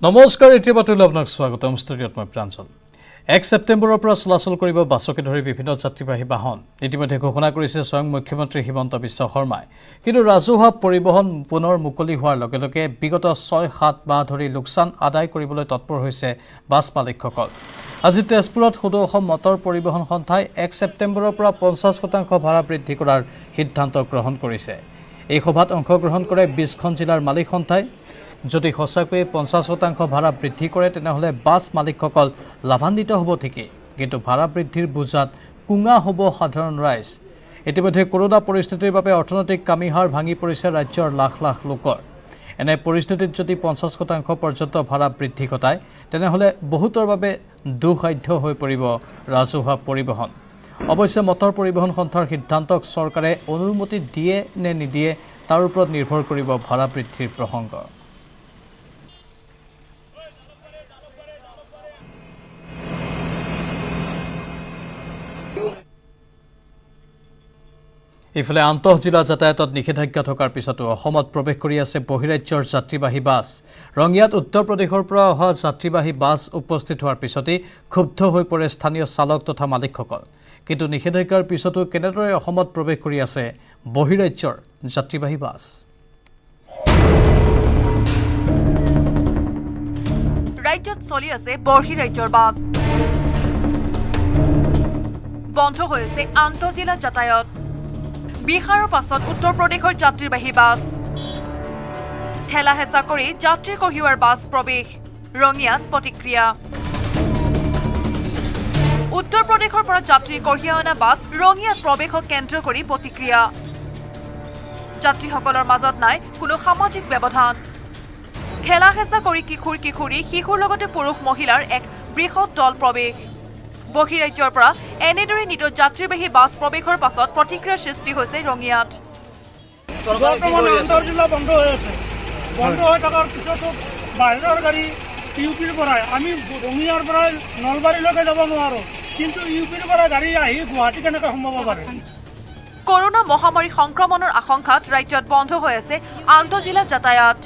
নমস্কাৰ এতিয়া বাতৰিলৈ আপোনাক স্বাগতম ষ্টুডিঅ'ত মই প্ৰাঞ্জল 1 ছেপ্টেম্বৰৰ পৰা চলাচল কৰিব বাছকে ধৰি বিভিন্ন যাত্ৰীবাহী বাহন ইতিমধ্যে ঘোষণা কৰিছে স্বয়ং মুখ্যমন্ত্ৰী হিমন্ত বিশ্ব শৰ্মাই কিন্তু ৰাজহুৱা পৰিবহণ পুনৰ মুকলি হোৱাৰ লগে লগে বিগত 6-7 মাহ ধৰি লোকচান আদায় কৰিবলৈ তৎপৰ হৈছে বাছ মালিকসকল আজি তেজপুৰত সদৌ অসম মটৰ পৰিবহণ সন্থাই 1 ছেপ্টেম্বৰৰ পৰা 50% ভাড়া বৃদ্ধি কৰাৰ সিদ্ধান্ত গ্ৰহণ কৰিছে এই সভাত অংশগ্ৰহণ কৰে 20খন জিলাৰ মালিক সন্থাই যদি সঁচাকৈয়ে 50% ভাড়া বৃদ্ধি কৰে তেনেহলে বাছ মালিকসকল লাভান্বিত হ'ব ঠিকই কিন্তু ভাড়া বৃদ্ধিৰ বুজাত কুঙা হ'ব সাধাৰণ ৰাইজ ইতিমধ্যে কৰোনা পৰিস্থিতিৰ বাবে অৰ্থনৈতিক কামিহাৰ ভাঙি পৰিছে ৰাজ্যৰ লাখ লাখ লোকৰ এনে পৰিস্থিতিত যদি 50% পৰ্যন্ত ভাড়া বৃদ্ধি ঘটায় তেনেহলে বহুতৰ বাবে দুঃসাধ্য হৈ পৰিব ৰাজহুৱা পৰিবহণ অৱশ্যে মটৰ পৰিবহণ সন্থাৰ সিদ্ধান্তক চৰকাৰে অনুমতি দিয়ে নে নিদিয়ে তাৰ ওপৰত নিৰ্ভৰ কৰিব ভাড়া বৃদ্ধিৰ প্ৰসংগ ইফালে আন্তঃজিলা যাতায়াতত নিষেধাজ্ঞা থকাৰ পিছতো অসমত প্ৰৱেশ কৰি আছে বহিৰাজ্যৰ যাত্ৰীবাহী বাছ ৰঙিয়াত উত্তৰ প্ৰদেশৰ পৰা অহা যাত্ৰীবাহী বাছ উপস্থিত হোৱাৰ পিছতে ক্ষুব্ধ হৈ পৰে স্থানীয় চালক তথা মালিকসকল কিন্তু নিষেধাজ্ঞাৰ পিছতো কেনেদৰে অসমত প্ৰৱেশ কৰি আছে বহিৰাজ্যৰ যাত্ৰীবাহী বাছ ৰাজ্যত চলি আছে বহিৰাজ্যৰ বাছ বন্ধ হৈছে আন্তঃজিলা যাতায়াত বিহাৰৰ পাছত উত্তৰ প্ৰদেশৰ যাত্ৰীবাহী বাছ ঠেলা হেঁচা কৰি যাত্ৰী কঢ়িওৱাৰ বাছ প্ৰৱেশ ৰঙিয়াত প্ৰতিক্ৰিয়া উত্তৰ প্ৰদেশৰ পৰা যাত্ৰী কঢ়িয়াই অনা বাছ ৰঙিয়াত প্ৰৱেশক কেন্দ্ৰ কৰি প্ৰতিক্ৰিয়া যাত্ৰীসকলৰ মাজত নাই কোনো সামাজিক ব্যৱধান ঠেলা হেঁচা কৰি কিশোৰী শিশুৰ লগতে পুৰুষ মহিলাৰ এক বৃহৎ দল প্ৰৱেশ বহিৰাজ্যৰ পৰা এনেদৰে নিত যাত্ৰীবাহী বাছ প্ৰৱেশৰ পাছত প্ৰতিক্ৰিয়াৰ সৃষ্টি হৈছে ৰঙিয়াত আন্তঃজিলা বন্ধ হৈ আছে বন্ধ হৈ থকাৰ পিছতো বাহিৰৰ গাড়ী ইউপিৰ পৰাই আমি ৰঙিয়াৰ পৰা নলবাৰীলৈকে যাব নোৱাৰোঁ কিন্তু ইউপিৰ পৰা গাড়ী আহি গুৱাহাটী কেনেকৈ সোমাব পাৰে কৰোনা মহামাৰী সংক্ৰমণৰ আশংকাত ৰাজ্যত বন্ধ হৈ আছে আন্তঃজিলা যাতায়াত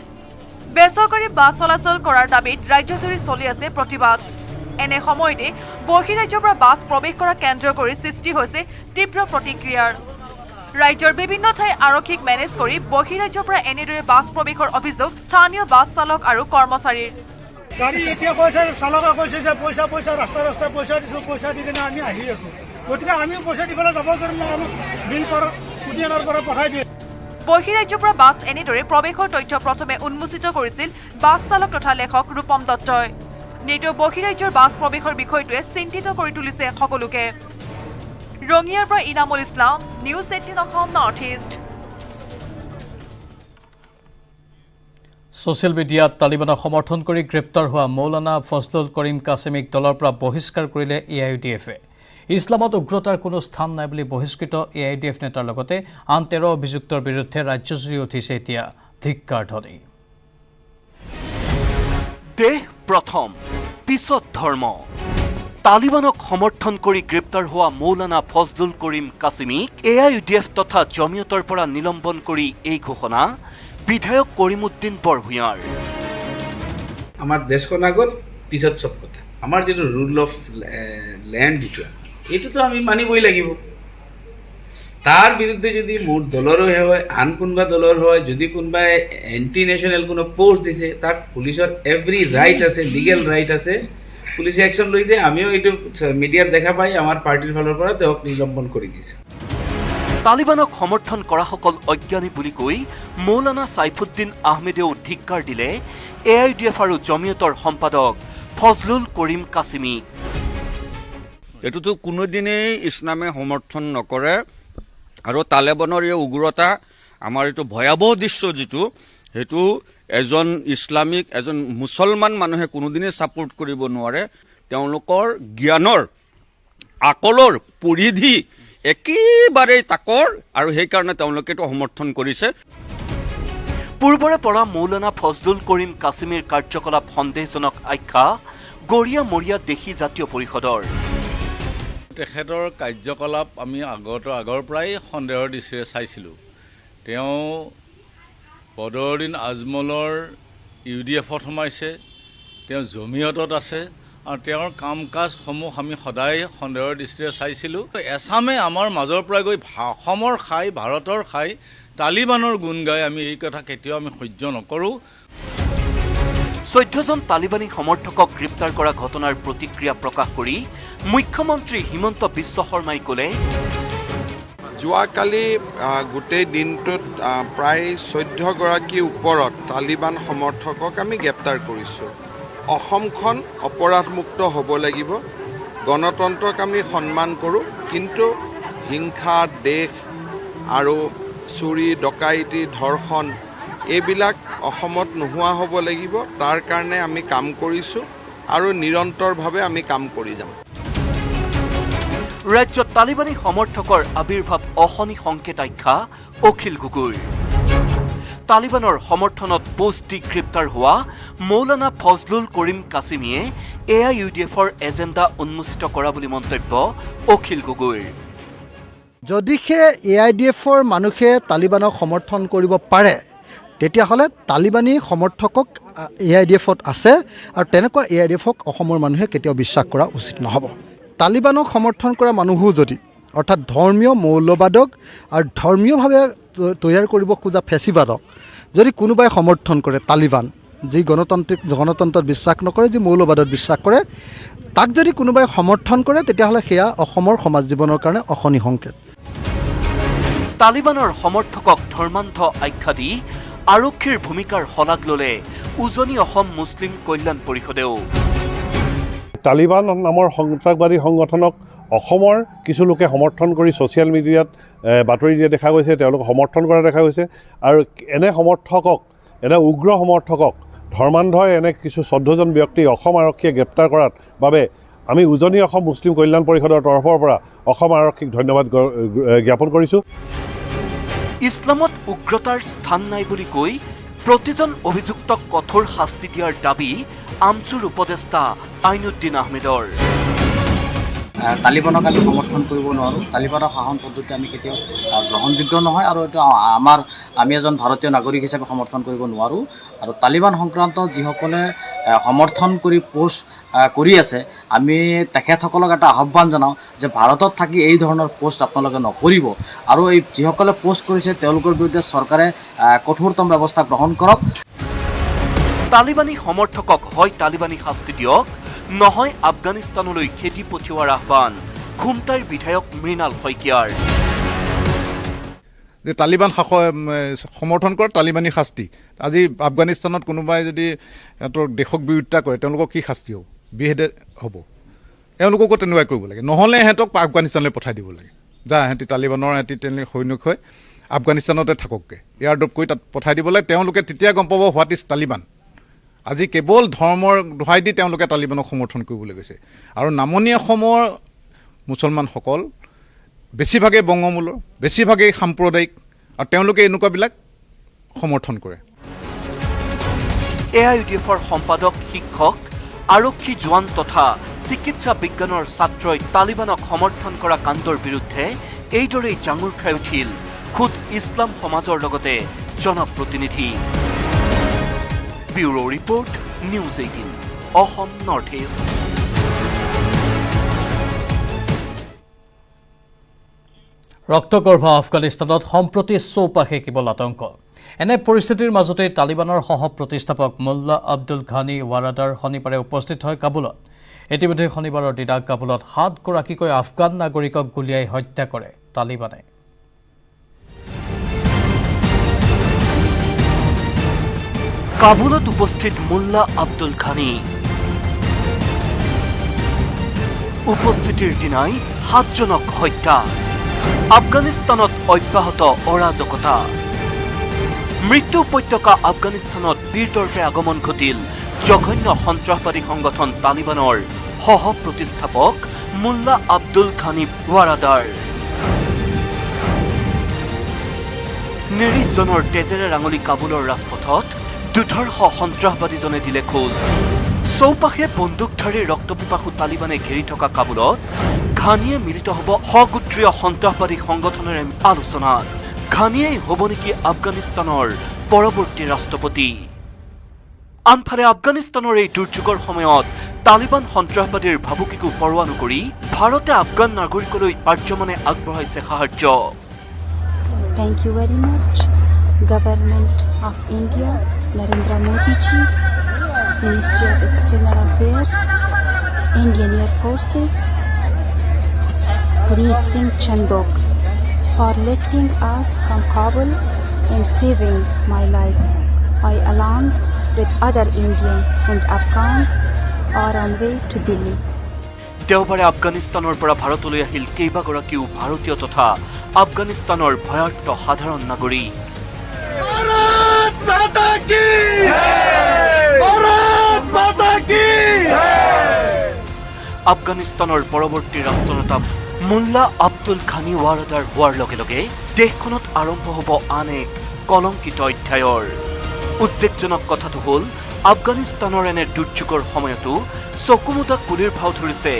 বেচৰকাৰী বাছ চলাচল কৰাৰ দাবীত ৰাজ্যজুৰি চলি আছে প্ৰতিবাদ এনে সময়তে বহিৰাজ্যৰ পৰা বাছ প্ৰৱেশ কৰা কেন্দ্ৰ কৰি সৃষ্টি হৈছে তীব্ৰ প্ৰতিক্ৰিয়াৰ ৰাজ্যৰ বিভিন্ন ঠাই আৰক্ষীক মেনেজ কৰি বহিৰাজ্যৰ পৰা এনেদৰে বাছ প্ৰৱেশৰ অভিযোগ স্থানীয় বাছ চালক আৰু কৰ্মচাৰীৰ গাড়ী এতিয়া কৈছে চালকে কৈছে যে পইচা ৰাস্তা পইচা দিছোঁ পইচা দি কিনে আমি আহি আছোঁ গতিকে আমিও পইচা দিবলৈ যাব পাৰিম আমাক বিল কুটিয়ানৰ পৰা পঠাই দিয়ে বহিৰাজ্যৰ পৰা বাছ এনেদৰে প্ৰৱেশৰ তথ্য প্ৰথমে উন্মোচিত কৰিছিল বাছ চালক তথা লেখক ৰূপম দত্তই নিতৌ বহিৰাজ্যৰ বাছ প্ৰৱেশৰ বিষয়টোৱে চিন্তিত কৰি তুলিছে সকলোকে ৰঙিয়াৰ পৰা Inamul Islam news 18 Assam north east social মিডিয়াত তালিবানক সমৰ্থন কৰি গ্ৰেপ্তাৰ হোৱা মৌলানা ফজলুল কৰিম কাছিমিক দলৰ পৰা বহিষ্কাৰ কৰিলে এআইইউডিএফে ইছলামত উগ্ৰতাৰ কোনো স্থান নাই বুলি বহিষ্কৃত এআইইউডিএফ নেতাৰ লগতে আন 13 অভিযুক্তৰ বিৰুদ্ধে ৰাজ্যজুৰি উঠিছে এতিয়া ধিক্কাৰ ধ্বনি দেশ প্ৰথম পিছত ধৰ্ম তালিবানক সমৰ্থন কৰি গ্ৰেপ্তাৰ হোৱা মৌলানা ফজলুল কৰিম কাছিমিক এআইইউডিএফ তথা জমিয়তৰ পৰা নিলম্বন কৰি এই ঘোষণা বিধায়ক কৰিমউদ্দিন বৰভূঞাৰ আমাৰ দেশখন আগত পিছত চব কথা আমাৰ যেটো ৰুল অফ ল্যান্ড এইটোতো আমি মানিবই লাগিব তাৰ বিৰুদ্ধে যদি মোৰ দলৰো হয় আন কোনবা দলৰ হয় যদি কোনবাই এন্টি ন্যাশনাল কোনো পোস্ট দিছে তাক পুলিশৰ এভৰি ৰাইট আছে লিগেল ৰাইট আছে পুলিশে অ্যাকশন লৈছে আমিও এইটো মিডিয়াত দেখা পাই আমাৰ পাৰ্টিৰ ফালৰ পৰা তেওঁক নিলম্বন কৰি দিছে তালিবানক সমৰ্থন কৰাসকল অজ্ঞানী বুলি কৈ মৌলানা সাইফুদ্দিন আহমেদেও ধিক্কাৰ দিলে এআইইউডিএফ আৰু জমিয়তৰ সম্পাদক ফজলুল কৰিম কাছিমিক এইটোতো কোনোদিনেই ইছলামে সমৰ্থন নকৰে আৰু তালেবানৰ এই উগ্ৰতা আমাৰ এইটো ভয়াবহ দৃশ্য যিটো সেইটো এজন ইছলামিক এজন মুছলমান মানুহে কোনোদিনেই ছাপোৰ্ট কৰিব নোৱাৰে তেওঁলোকৰ জ্ঞানৰ আকলৰ পৰিধি একেবাৰে তাকৰ আৰু সেইকাৰণে তেওঁলোকেতো সমৰ্থন কৰিছে পূৰ্বৰে পৰা মৌলানা ফজলুল কৰিম কাছিমিৰ কাৰ্যকলাপ সন্দেহজনক আখ্যা গৰিয়া মৰিয়া দেশী জাতীয় পৰিষদৰ তেখেতৰ কাৰ্যকলাপ আমি আগৰ পৰাই সন্দেহৰ দৃষ্টিৰে চাইছিলোঁ তেওঁ বদৰুদ্দিন আজমলৰ ইউডিএফত সোমাইছে তেওঁ জমিয়তত আছে আৰু তেওঁৰ কাম কাজসমূহ আমি সদায় সন্দেহৰ দৃষ্টিৰে চাইছিলোঁ। এছামে আমাৰ মাজৰ পৰা গৈ অসমৰ খাই ভাৰতৰ খাই তালিবানৰ গুণ গাই আমি এই কথা কেতিয়াও আমি সহ্য নকৰোঁ। 14জন তালিবানী সমৰ্থকক গ্ৰেপ্তাৰ কৰা ঘটনাৰ প্ৰতিক্ৰিয়া প্ৰকাশ কৰি মুখ্যমন্ত্ৰী হিমন্ত বিশ্ব শৰ্মাই ক'লে, যোৱাকালি গোটেই দিনটোত প্ৰায় 14গৰাকীৰ ওপৰত তালিবান সমৰ্থকক আমি গ্ৰেপ্তাৰ কৰিছোঁ। অসমখন অপৰাধমুক্ত হ'ব লাগিব, গণতন্ত্ৰক আমি সন্মান কৰোঁ, কিন্তু হিংসা, দেশ আৰু চুৰি, ডকাইতি, ধৰ্ষণ এইবিলাক অসমত নোহোৱা হ'ব লাগিব। তাৰ কাৰণে আমি কাম কৰিছোঁ আৰু নিৰন্তৰভাৱে আমি কাম কৰি যাম। ৰাজ্যত তালিবানী সমৰ্থকৰ আবিৰ্ভাৱ অশনি সংকেত আখ্যা অখিল গগৈৰ। তালিবানৰ সমৰ্থনত পোষ্ট দি গ্ৰেপ্তাৰ হোৱা মৌলানা ফজলুল কৰিম কাছিমিয়ে AIUDFৰ এজেণ্ডা উন্মোচিত কৰা বুলি মন্তব্য অখিল গগৈৰ। যদিহে AIDFৰ মানুহে তালিবানক সমৰ্থন কৰিব পাৰে, তেতিয়াহ'লে তালিবানী সমৰ্থকক AIDFত আছে আৰু তেনেকুৱা AIDFক অসমৰ মানুহে কেতিয়াও বিশ্বাস কৰা উচিত নহ'ব। তালিবানক সমৰ্থন কৰা মানুহো যদি অৰ্থাৎ ধৰ্মীয় মৌলবাদক আৰু ধৰ্মীয়ভাৱে তৈয়াৰ কৰিব খোজা ফেচিবাদক যদি কোনোবাই সমৰ্থন কৰে, তালিবান যি গণতন্ত্ৰত বিশ্বাস নকৰে, যি মৌলবাদত বিশ্বাস কৰে, তাক যদি কোনোবাই সমৰ্থন কৰে, তেতিয়াহ'লে সেয়া অসমৰ সমাজ জীৱনৰ কাৰণে অশনি সংকেত। তালিবানৰ সমৰ্থকক ধৰ্মান্ধ আখ্যা দি আৰক্ষীৰ ভূমিকাৰ শলাগ ল'লে উজনি অসম মুছলিম কল্যাণ পৰিষদেও। তালিবান নামৰ সন্ত্ৰাসবাদী সংগঠনক অসমৰ কিছু লোকে সমৰ্থন কৰি ছ'চিয়েল মিডিয়াত বাতৰি দিয়া দেখা গৈছে, তেওঁলোকক সমৰ্থন কৰা দেখা গৈছে। আৰু এনে সমৰ্থকক, এনে উগ্ৰ সমৰ্থকক ধৰ্মান্ধই এনে কিছু 14জন ব্যক্তি অসম আৰক্ষীয়ে গ্ৰেপ্তাৰ কৰাৰ বাবে আমি উজনি অসম মুছলিম কল্যাণ পৰিষদৰ তৰফৰ পৰা অসম আৰক্ষীক ধন্যবাদ জ্ঞাপন কৰিছোঁ। ইছলামত উগ্ৰতাৰ স্থান নাই বুলি কৈ প্ৰতিজন অভিযুক্তক কঠোৰ শাস্তি দিয়াৰ দাবী আমচুৰ উপদেষ্টা আইনুদ্দিন আহমেদৰ। তালিবানক আমি সমৰ্থন কৰিব নোৱাৰোঁ। তালিবানৰ শাসন পদ্ধতি আমি কেতিয়াও গ্ৰহণযোগ্য নহয় আৰু এইটো আমি এজন ভাৰতীয় নাগৰিক হিচাপে সমৰ্থন কৰিব নোৱাৰোঁ। আৰু তালিবান সংক্ৰান্ত যিসকলে সমৰ্থন কৰি পোষ্ট কৰি আছে, আমি তেখেতসকলক এটা আহ্বান জনাওঁ যে ভাৰতত থাকি এই ধৰণৰ পোষ্ট আপোনালোকে নকৰিব আৰু এই যিসকলে পোষ্ট কৰিছে তেওঁলোকৰ বিৰুদ্ধে চৰকাৰে কঠোৰতম ব্যৱস্থা গ্ৰহণ কৰক। তালিবানী সমৰ্থকক হয় তালিবানী শাস্তি দিয়ক, নহয় আফগানিস্তানলৈ খেদি পঠিওৱাৰ আহ্বান খুমটাইৰ বিধায়ক মৃণাল শইকীয়াৰ। যে তালিবান সমৰ্থন কৰে, তালিবানী শাস্তি। আজি আফগানিস্তানত কোনোবাই যদি সিহঁতৰ দেশক বিৰোধিতা কৰে, তেওঁলোকক কি শাস্তি হ'ব? বিহেদে হ'ব। তেওঁলোককো তেনেকুৱাই কৰিব লাগে, নহ'লে সিহঁতক আফগানিস্তানলৈ পঠাই দিব লাগে। সিহঁতি তালিবানৰ সৈনিক হৈ আফগানিস্তানতে থাককগৈ, এয়াৰড্ৰপ কৰি তাত পঠাই দিব লাগে। তেওঁলোকে তেতিয়া গম পাব হোৱাট ইজ তালিবান। আজি কেৱল ধৰ্মৰ দোহাই দি তেওঁলোকে তালিবানক সমৰ্থন কৰিবলৈ গৈছে। আৰু নামনি অসমৰ মুছলমানসকল বেছিভাগেই বংগমূলৰ, বেছিভাগেই সাম্প্ৰদায়িক, আৰু তেওঁলোকে এনেকুৱাবিলাক সমৰ্থন কৰে। AIUDFৰ সম্পাদক, শিক্ষক, আৰক্ষী জোৱান তথা চিকিৎসা বিজ্ঞানৰ ছাত্ৰই তালিবানক সমৰ্থন কৰা কাণ্ডৰ বিৰুদ্ধে এইদৰেই জাঙুৰ খাই উঠিল খুদ ইছলাম সমাজৰ লগতে জনপ্ৰতিনিধি। Bureau report, news 18 Assam north east. ৰক্তগৰ্ভ আফগানিস্তানত সম্প্ৰতি চৌপাশে কেৱল আতংক। এনে পৰিস্থিতিৰ মাজতেই তালিবানৰ সহ প্ৰতিষ্ঠাপক মোল্লা আব্দুল ঘানি ৱাৰাদাৰ শনিবাৰে উপস্থিত হয় কাবুলত। ইতিমধ্যে শনিবাৰৰ দিনা কাবুলত 7গৰাকীকৈ আফগান নাগৰিকক গুলীয়াই হত্যা কৰে তালিবানে। কাবুলত উপস্থিত মোল্লা আব্দুল ঘানি। উপস্থিতিৰ দিনাই 7জনক হত্যা। আফগানিস্তানত অব্যাহত অৰাজকতা। মৃত্যু উপত্যকা আফগানিস্তানত বীৰদৰ্পে আগমন ঘটিল জঘন্য সন্ত্ৰাসবাদী সংগঠন তালিবানৰ সহ প্ৰতিষ্ঠাপক মোল্লা আব্দুল ঘানি ৱাৰাদাৰ। 19জনৰ তেজেৰে ৰাঙলী কাবুলৰ ৰাজপথত দুৰ্ধৰ্ষ সন্ত্ৰাসবাদীজনে দিলে খোজ। চৌপাশে বন্দুকধাৰী ৰক্তপিপাসু তালিবানে ঘেৰি থকা কাবুলত ঘানিয়ে মিলিত হ'ব সগোত্ৰীয় সন্ত্ৰাসবাদী সংগঠনেৰে আলোচনাত। ঘানিয়েই হ'ব নেকি আফগানিস্তানৰ পৰৱৰ্তী ৰাষ্ট্ৰপতি? আনফালে আফগানিস্তানৰ এই দুৰ্যোগৰ সময়ত তালিবান সন্ত্ৰাসবাদীৰ ভাবুকিকো পৰোৱা নকৰি ভাৰতে আফগান নাগৰিকলৈ পাৰ্যমানে আগবঢ়াইছে সাহায্য। Thank you very much, Government of India, Narendra Modi ji, Ministry of External Affairs, Indian Air Forces, Puneet Singh Chandok, for lifting us from Kabul and saving my life. I, along with other Indian and Afghans, are on way to Delhi. দেওবাৰে আফগানিস্তানৰ পৰা ভাৰতলৈ আহিল কেইবাগৰাকীও ভাৰতীয় তথা আফগানিস্তানৰ ভয়াৰ্ত সাধাৰণ নাগৰিক। আফগানিস্তানৰ পৰৱৰ্তী ৰাষ্ট্ৰনেতা মোল্লা আব্দুল ঘানি ৱাৰাদাৰ হোৱাৰ লগে লগে দেশখনত আৰম্ভ হ'ব আন এক কলংকিত অধ্যায়ৰ। উদ্বেগজনক কথাটো হ'ল আফগানিস্তানৰ এনে দুৰ্যোগৰ সময়তো চকুমুদা কুলিৰ ভাও ধৰিছে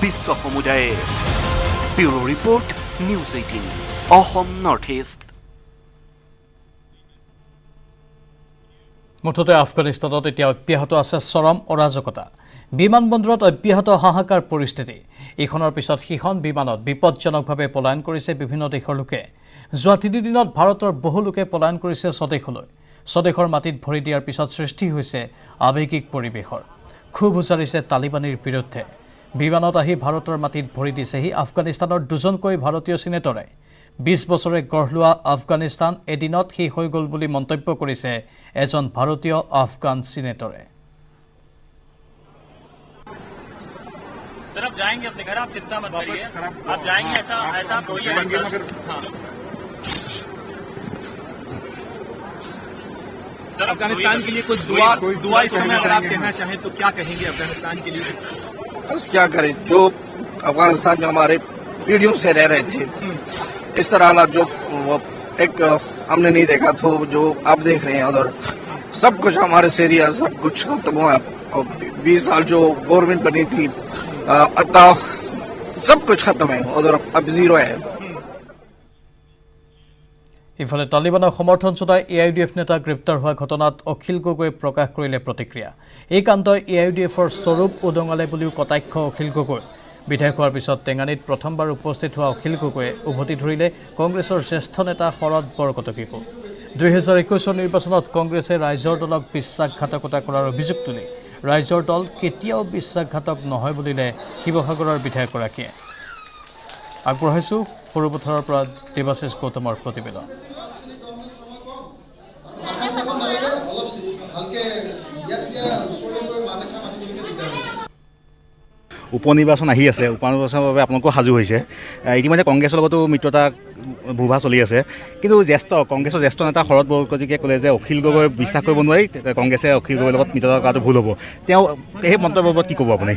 বিশ্ব সমুদায়ে। Bureau report, news 18, Assam north east. মুঠতে আফগানিস্তানত এতিয়া অব্যাহত আছে চৰম অৰাজকতা। বিমানবন্দৰত অব্যাহত হাহাকাৰ পৰিস্থিতি। ইখনৰ পিছত সিখন বিমানত বিপদজনকভাৱে পলায়ন কৰিছে বিভিন্ন দেশৰ লোকে। যোৱা 3 দিনত ভাৰতৰ বহু লোকে পলায়ন কৰিছে স্বদেশলৈ। স্বদেশৰ মাটিত ভৰি দিয়াৰ পিছত সৃষ্টি হৈছে আৱেগিক পৰিৱেশৰ। ক্ষোভ উজাৰিছে তালিবানীৰ বিৰুদ্ধে। বিমানত আহি ভাৰতৰ মাটিত ভৰি দিছেহি আফগানিস্তানৰ 2জনকৈ ভাৰতীয় চিনেটৰে। 20 বছৰে গঢ় লোৱা আফগানিস্তান এদিনত শেষ হৈ গ'ল বুলি মন্তব্য কৰিছে এজন ভাৰতীয় আফগান চিনেটৰে। सर आप जाएंगे अपने घर, आप चिंता मत करिए, आप जाएंगे, ऐसा आप होइए मत। सर अफगानिस्तान के लिए कुछ दुआ इस समय अगर आप कहना चाहें तो क्या कहेंगे अफगानिस्तान के लिए? बस क्या करें, जो अफगानिस्तान में हमारे पीढ़ियों से रह रहे थे, इस तरह हालात जो एक हमने नहीं देखा तो जो आप देख रहे हैं उधर सब कुछ हमारे से एरिया सब कुछ खत्म हुआ। 20 साल जो गवर्नमेंट बनी थी सब कुछ खत्म है, उधर अब जीरो है। ইফালে তালিবানক সমৰ্থন জনাই AIUDF নেতা গ্ৰেপ্তাৰ হোৱা ঘটনাত অখিল গগৈয়ে প্ৰকাশ কৰিলে প্ৰতিক্ৰিয়া। এই কাণ্ডই AIUDFৰ স্বৰূপ উদঙালে বুলিও কটাক্ষ অখিল গগৈ। বিধায়ক হোৱাৰ পিছত টেঙানীত প্ৰথমবাৰ উপস্থিত হোৱা অখিল গগৈয়ে উভতি ধৰিলে কংগ্ৰেছৰ জ্যেষ্ঠ নেতা শৰদ বৰকটকীকো। 2021 নিৰ্বাচনত কংগ্ৰেছে ৰাইজৰ দলক বিশ্বাসঘাতকতা কৰাৰ অভিযোগ তুলি ৰাইজৰ দল কেতিয়াও বিশ্বাসঘাতক নহয় বুলিলে শিৱসাগৰৰ বিধায়কগৰাকীয়ে। আগবঢ়াইছোঁ সৰুপথাৰৰ পৰা দেৱাশিষ গৌতমৰ প্ৰতিবেদন। উপনিৰ্বাচন আহি আছে, উপনিৰ্বাচনৰ বাবে আপোনালোকো সাজু হৈছে। ইতিমধ্যে কংগ্ৰেছৰ লগতো মিত্ৰতা ভুভা চলি আছে, কিন্তু কংগ্ৰেছৰ জ্যেষ্ঠ নেতা শৰদ বৰকটকীয়ে ক'লে যে অখিল গগৈ বিশ্বাস কৰিব নোৱাৰি, কংগ্ৰেছে অখিল গগৈৰ লগত মিত্ৰতা কৰাটো ভুল হ'ব। তেওঁ সেই মন্তব্যৰ ওপৰত কি ক'ব আপুনি?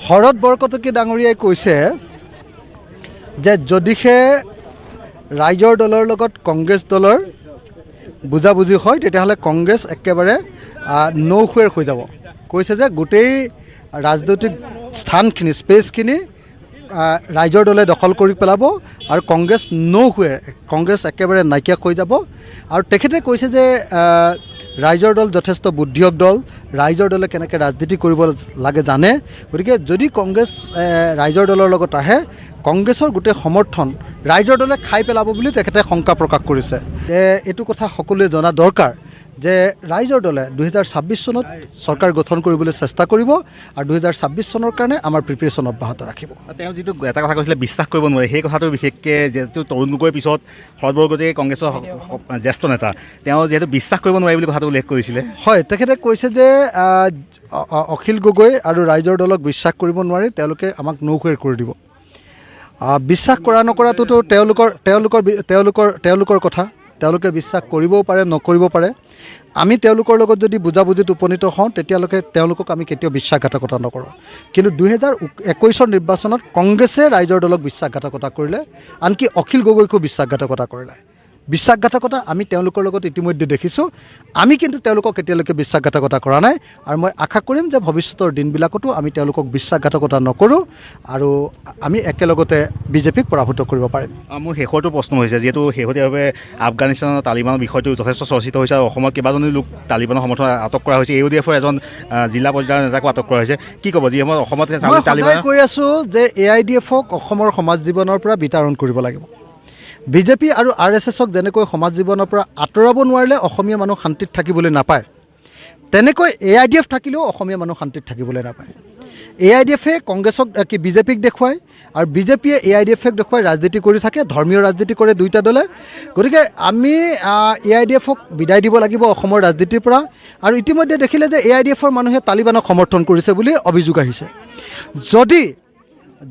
শৰদ বৰকটকী ডাঙৰীয়াই কৈছে যে যদিহে ৰাইজৰ দলৰ লগত কংগ্ৰেছ দলৰ বুজাবুজি হয় তেতিয়াহ'লে কংগ্ৰেছ একেবাৰে নৌশুৱেৰ হৈ যাব। কৈছে যে গোটেই ৰাজনৈতিক স্থানখিনি স্পেচখিনি ৰাইজৰ দলে দখল কৰি পেলাব আৰু কংগ্ৰেছ নৌশুৱেৰ, কংগ্ৰেছ একেবাৰে নাইকিয়া হৈ যাব। আৰু তেখেতে কৈছে যে ৰাইজৰ দল যথেষ্ট বুদ্ধিয়ক দল, ৰাইজৰ দলে কেনেকৈ ৰাজনীতি কৰিব লাগে জানে, গতিকে যদি কংগ্ৰেছ ৰাইজৰ দলৰ লগত আহে কংগ্ৰেছৰ গোটেই সমৰ্থন ৰাইজৰ দলে খাই পেলাব বুলি তেখেতে শংকা প্ৰকাশ কৰিছে। এইটো কথা সকলোৱে জনা দৰকাৰ যে ৰাইজৰ দলে 2026 চনত চৰকাৰ গঠন কৰিবলৈ চেষ্টা কৰিব আৰু 2026 চনৰ কাৰণে আমাৰ প্ৰিপেৰেশ্যন অব্যাহত ৰাখিব। তেওঁ যিটো এটা কথা কৈছিলে বিশ্বাস কৰিব নোৱাৰে, সেই কথাটো বিশেষকৈ যিহেতু তৰুণ গগৈৰ পিছত শৰদ বৰকটকীয়ে কংগ্ৰেছৰ জ্যেষ্ঠ নেতা, তেওঁ যিহেতু বিশ্বাস কৰিব নোৱাৰি বুলি কথাটো উল্লেখ কৰিছিলে। হয়, তেখেতে কৈছে যে অখিল গগৈ আৰু ৰাইজৰ দলক বিশ্বাস কৰিব নোৱাৰি, তেওঁলোকে আমাক নৌশুৱেৰ কৰি দিব। বিশ্বাস কৰা নকৰাটোতো তেওঁলোকৰ কথা, তেওঁলোকে বিশ্বাস কৰিবও পাৰে নকৰিব পাৰে। আমি তেওঁলোকৰ লগত যদি বুজাবুজিত উপনীত হওঁ তেতিয়ালৈকে তেওঁলোকক আমি কেতিয়াও বিশ্বাসঘাতকতা নকৰোঁ। কিন্তু 2021 নিৰ্বাচনত কংগ্ৰেছে ৰাইজৰ দলক বিশ্বাসঘাতকতা কৰিলে, আনকি অখিল গগৈকো বিশ্বাসঘাতকতা কৰিলে। বিশ্বাসঘাতকতা আমি তেওঁলোকৰ লগত ইতিমধ্যে দেখিছোঁ। আমি কিন্তু তেওঁলোকক এতিয়ালৈকে বিশ্বাসঘাতকতা কৰা নাই আৰু মই আশা কৰিম যে ভৱিষ্যতৰ দিনবিলাকতো আমি তেওঁলোকক বিশ্বাসঘাতকতা নকৰোঁ আৰু আমি একেলগতে বিজেপিক পৰাভূত কৰিব পাৰিম। মোৰ শেষৰটো প্ৰশ্ন হৈছে, যিহেতু শেহতীয়াভাৱে আফগানিস্তানৰ তালিবানৰ বিষয়টো যথেষ্ট চৰ্চিত হৈছে আৰু অসমত কেইবাজনো লোক তালিবানৰ সমৰ্থন আটক কৰা হৈছে। AUDF এজন জিলা পৰ্যায়ৰ নেতাকো আটক কৰা হৈছে। কি ক'ব, যি সময়ত অসমত তালিবান কৈ আছোঁ যে AIDFক অসমৰ সমাজ জীৱনৰ পৰা বিতাৰণ কৰিব লাগিব। বিজেপি আৰু RSSক যেনেকৈ সমাজ জীৱনৰ পৰা আঁতৰাব নোৱাৰিলে অসমীয়া মানুহ শান্তিত থাকিবলৈ নাপায়, তেনেকৈ AIDF থাকিলেও অসমীয়া মানুহ শান্তিত থাকিবলৈ নাপায়। AIDFে কংগ্ৰেছক বিজেপিক দেখুৱায় আৰু বিজেপিয়ে AIDFক দেখুৱাই ৰাজনীতি কৰি থাকে, ধৰ্মীয় ৰাজনীতি কৰে দুয়োটা দলে। গতিকে আমি AIDFক বিদায় দিব লাগিব অসমৰ ৰাজনীতিৰ পৰা। আৰু ইতিমধ্যে দেখিলে যে AIDFৰ মানুহে তালিবানক সমৰ্থন কৰিছে বুলি অভিযোগ আহিছে।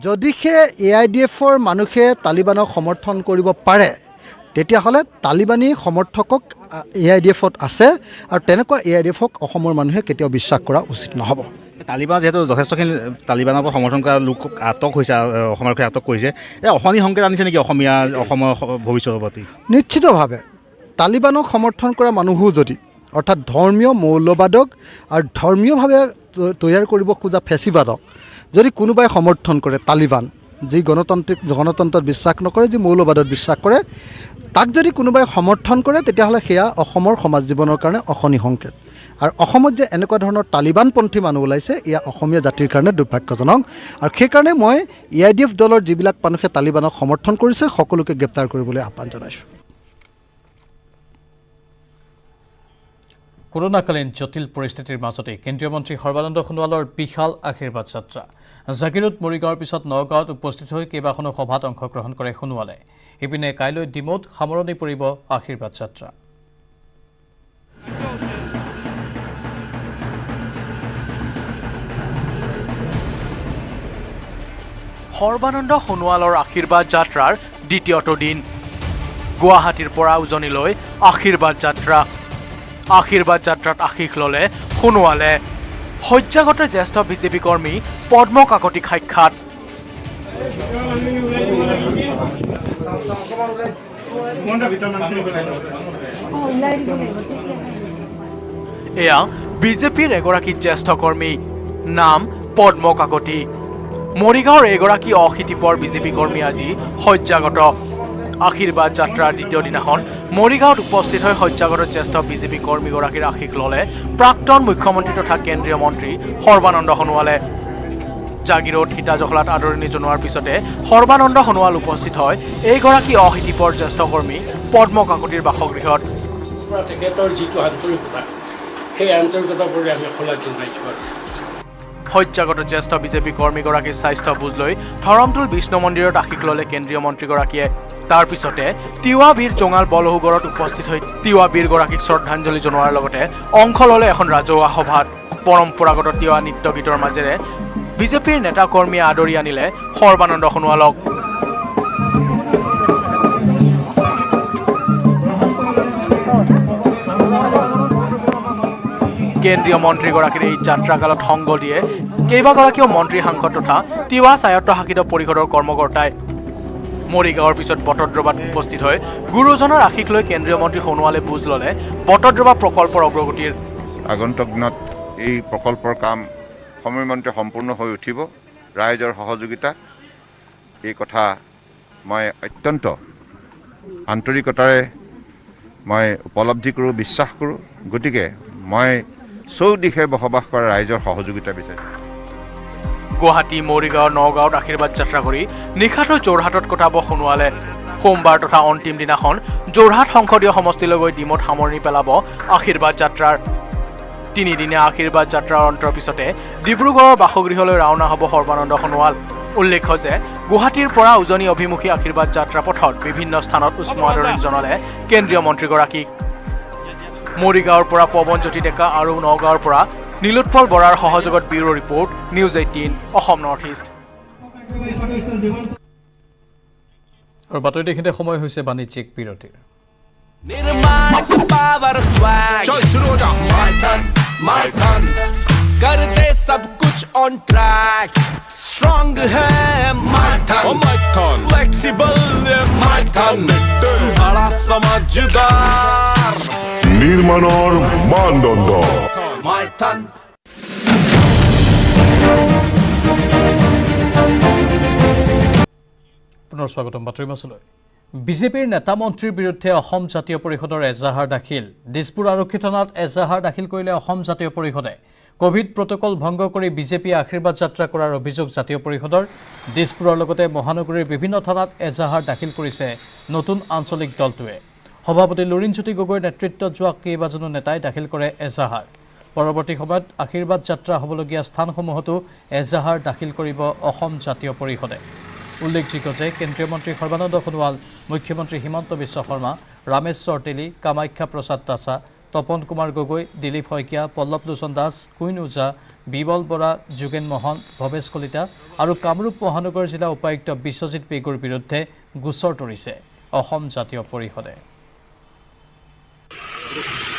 যদি সেই AIDFৰ মানুহে তালিবানক সমৰ্থন কৰিব পাৰে, তেতিয়াহ'লে তালিবানী সমৰ্থকক AIDFত আছে আৰু তেনেকুৱা AIDFক অসমৰ মানুহে কেতিয়াও বিশ্বাস কৰা উচিত নহ'ব। তালিবান যিহেতু যথেষ্টখিনি তালিবানৰ পৰা সমৰ্থন কৰা লোক আটক হৈছে, অসমৰ আটক কৰিছে, অশনি সংকেত আনিছে নেকি অসমৰ ভৱিষ্যতৰ প্ৰতি? নিশ্চিতভাৱে তালিবানক সমৰ্থন কৰা মানুহো যদি, অৰ্থাৎ ধৰ্মীয় মৌলবাদক আৰু ধৰ্মীয়ভাৱে তৈয়াৰ কৰিব খোজা ফেচিবাদক যদি কোনোবাই সমৰ্থন কৰে, তালিবান যি গণতন্ত্ৰত বিশ্বাস নকৰে, যি মৌলবাদত বিশ্বাস কৰে, তাক যদি কোনোবাই সমৰ্থন কৰে, তেতিয়াহ'লে সেয়া অসমৰ সমাজ জীৱনৰ কাৰণে অশনি সংকেত। আৰু অসমত যে এনেকুৱা ধৰণৰ তালিবানপন্থী মানুহ ওলাইছে, এয়া অসমীয়া জাতিৰ কাৰণে দুৰ্ভাগ্যজনক। আৰু সেইকাৰণে মই AIDF দলৰ যিবিলাক মানুহে তালিবানক সমৰ্থন কৰিছে সকলোকে গ্ৰেপ্তাৰ কৰিবলৈ আহ্বান জনাইছোঁ। কৰোণাকালীন জটিল পৰিস্থিতিৰ মাজতে কেন্দ্ৰীয় মন্ত্ৰী সৰ্বানন্দ সোণোৱালৰ বিশাল আশীৰ্বাদ যাত্ৰা। জাগিৰোড মৰিগাঁৱৰ পিছত নগাঁৱত উপস্থিত হৈ কেইবাখনো সভাত অংশগ্ৰহণ কৰে সোণোৱালে। ইপিনে কাইলৈ ডিমৌত সামৰণি পৰিব আশীৰ্বাদ যাত্ৰা। সৰ্বানন্দ সোণোৱালৰ আশীৰ্বাদ যাত্ৰাৰ দ্বিতীয়টো দিন। গুৱাহাটীৰ পৰা উজনিলৈ আশীৰ্বাদ যাত্ৰা। আশীৰ্বাদ যাত্ৰাত আশীষ ল'লে সোণোৱালে। শয্যাগত জ্যেষ্ঠ বিজেপি কৰ্মী পদ্ম কাকতিক সাক্ষাৎ। এয়া বিজেপিৰ এগৰাকী জ্যেষ্ঠ কৰ্মী, নাম পদ্ম কাকতি। মৰিগাঁৱৰ এগৰাকী অশীতিপৰ বিজেপি কৰ্মী আজি শয্যাগত। আশীৰ্বাদ যাত্ৰাৰ দ্বিতীয় দিনাখন মৰিগাঁৱত উপস্থিত হৈ শয্যাগত জ্যেষ্ঠ বিজেপি কৰ্মীগৰাকীৰ আশীষ ল'লে প্ৰাক্তন মুখ্যমন্ত্ৰী তথা কেন্দ্ৰীয় মন্ত্ৰী সৰ্বানন্দ সোণোৱালে। জাগিৰোড সীতাজখলাত আদৰণি জনোৱাৰ পিছতে সৰ্বানন্দ সোণোৱাল উপস্থিত হয় এইগৰাকী অশীতিপৰ জ্যেষ্ঠ কৰ্মী পদ্ম কাকতিৰ বাসগৃহত। তেখেতৰ যিটো আন্তৰিকতা, সেই আন্তৰিকতাৰ প্ৰতি আমি শলাগ জনাইছোঁ। শয্যাগত জ্যেষ্ঠ বিজেপি কৰ্মীগৰাকীৰ স্বাস্থ্য বুজ লৈ ধৰমটোল বিষ্ণু মন্দিৰত আশীষ ল'লে কেন্দ্ৰীয় মন্ত্ৰীগৰাকীয়ে। তাৰ পিছতে তিৱা বীৰ জঙাল বলহুগড়ত উপস্থিত হৈ তিৱা বীৰগৰাকীক শ্ৰদ্ধাঞ্জলি জনোৱাৰ লগতে অংশ ল'লে এখন ৰাজহুৱা সভাত। পৰম্পৰাগত তিৱা নৃত্য গীতৰ মাজেৰে বিজেপিৰ নেতা কৰ্মীয়ে আদৰি আনিলে সৰ্বানন্দ সোণোৱালক। কেন্দ্ৰীয় মন্ত্ৰীগৰাকীৰ এই যাত্ৰাকালত সংগ দিয়ে কেইবাগৰাকীও মন্ত্ৰী সাংসদ তথা তিৱা স্বায়ত্তশাসিত পৰিষদৰ কৰ্মকৰ্তাই। মৰিগাঁৱৰ পিছত বটদ্ৰৱাত উপস্থিত হৈ গুৰুজনৰ আশীষ লৈ কেন্দ্ৰীয় মন্ত্ৰী সোণোৱালে বুজ ল'লে বটদ্ৰৱা প্ৰকল্পৰ অগ্ৰগতিৰ। আগন্তুক দিনত এই প্ৰকল্পৰ কাম সময়মতে সম্পূৰ্ণ হৈ উঠিব। ৰাইজৰ সহযোগিতা, এই কথা মই অত্যন্ত আন্তৰিকতাৰে মই উপলব্ধি কৰোঁ, বিশ্বাস কৰোঁ। গতিকে মই চৌদিশে বসবাস কৰা ৰাইজৰ সহযোগিতা বিচাৰিছোঁ। গুৱাহাটী, মৰিগাঁও, নগাঁৱত আশীৰ্বাদ যাত্ৰা কৰি নিশাটো যোৰহাটত কটাব সোণোৱালে। সোমবাৰ তথা অন্তিম দিনাখন যোৰহাট সংসদীয় সমষ্টিলৈ গৈ ডিমৌত সামৰণি পেলাব আশীৰ্বাদ যাত্ৰাৰ। তিনিদিনীয়া আশীৰ্বাদ যাত্ৰাৰ অন্তৰ পিছতে ডিব্ৰুগড়ৰ বাসগৃহলৈ ৰাওনা হ'ব সৰ্বানন্দ সোণোৱাল। উল্লেখ্য যে গুৱাহাটীৰ পৰা উজনি অভিমুখী আশীৰ্বাদ যাত্ৰা পথত বিভিন্ন স্থানত উষ্ম আদৰণি জনালে কেন্দ্ৰীয় মন্ত্ৰীগৰাকীক। মৰিগাঁৱৰ পৰা পৱনজ্যোতি ডেকা আৰু নগাঁৱৰ পৰা নীলোৎপল বৰাৰ সহযোগত bureau report, news 18 Assam north east. আৰু বাতৰি দেখোঁতে সময় হৈছে বাণিজ্যিক বিৰতিৰ। चल शुरू हो जा माय टर्न कर दे सब कुछ much on track. Strong है माइथन, flexible है माइथन, बड़ा समझदार নিৰ্মাণৰ মানদণ্ড माइथन। পুনৰ স্বাগতম বাতৰি মচলৈ। বিজেপিৰ নেতা মন্ত্ৰীৰ বিৰুদ্ধে অসম জাতীয় পৰিষদৰ এজাহাৰ দাখিল। দিছপুৰ আৰক্ষী থানাত এজাহাৰ দাখিল কৰিলে অসম জাতীয় পৰিষদে। কোভিড প্ৰটকল ভংগ কৰি বিজেপিয়ে আশীৰ্বাদ যাত্ৰা কৰাৰ অভিযোগ জাতীয় পৰিষদৰ। দিছপুৰৰ লগতে মহানগৰীৰ বিভিন্ন থানাত এজাহাৰ দাখিল কৰিছে নতুন আঞ্চলিক দলটোৱে। সভাপতি লুৰিণজ্যোতি গগৈৰ নেতৃত্বত যোৱা কেইবাজনো নেতাই দাখিল কৰে এজাহাৰ। পৰৱৰ্তী সময়ত আশীৰ্বাদ যাত্ৰা হ'বলগীয়া স্থানসমূহতো এজাহাৰ দাখিল কৰিব অসম জাতীয় পৰিষদে। উল্লেখযোগ্য যে কেন্দ্ৰীয় মন্ত্ৰী সৰ্বানন্দ সোণোৱাল, মুখ্যমন্ত্ৰী হিমন্ত বিশ্ব শৰ্মা, ৰামেশ্বৰ তেলী, কামাখ্যা প্ৰসাদ দাসা, তপন কুমাৰ গগৈ, দিলীপ শইকীয়া, পল্লৱ লোচন দাস, কুইন ওজা, বিমল বৰা, যোগেন মোহন, ভৱেশ কলিতা আৰু কামৰূপ মহানগৰ জিলা উপায়ুক্ত বিশ্বজিৎ পেগুৰ বিৰুদ্ধে গোচৰ তৰিছে অসম জাতীয় পৰিষদে।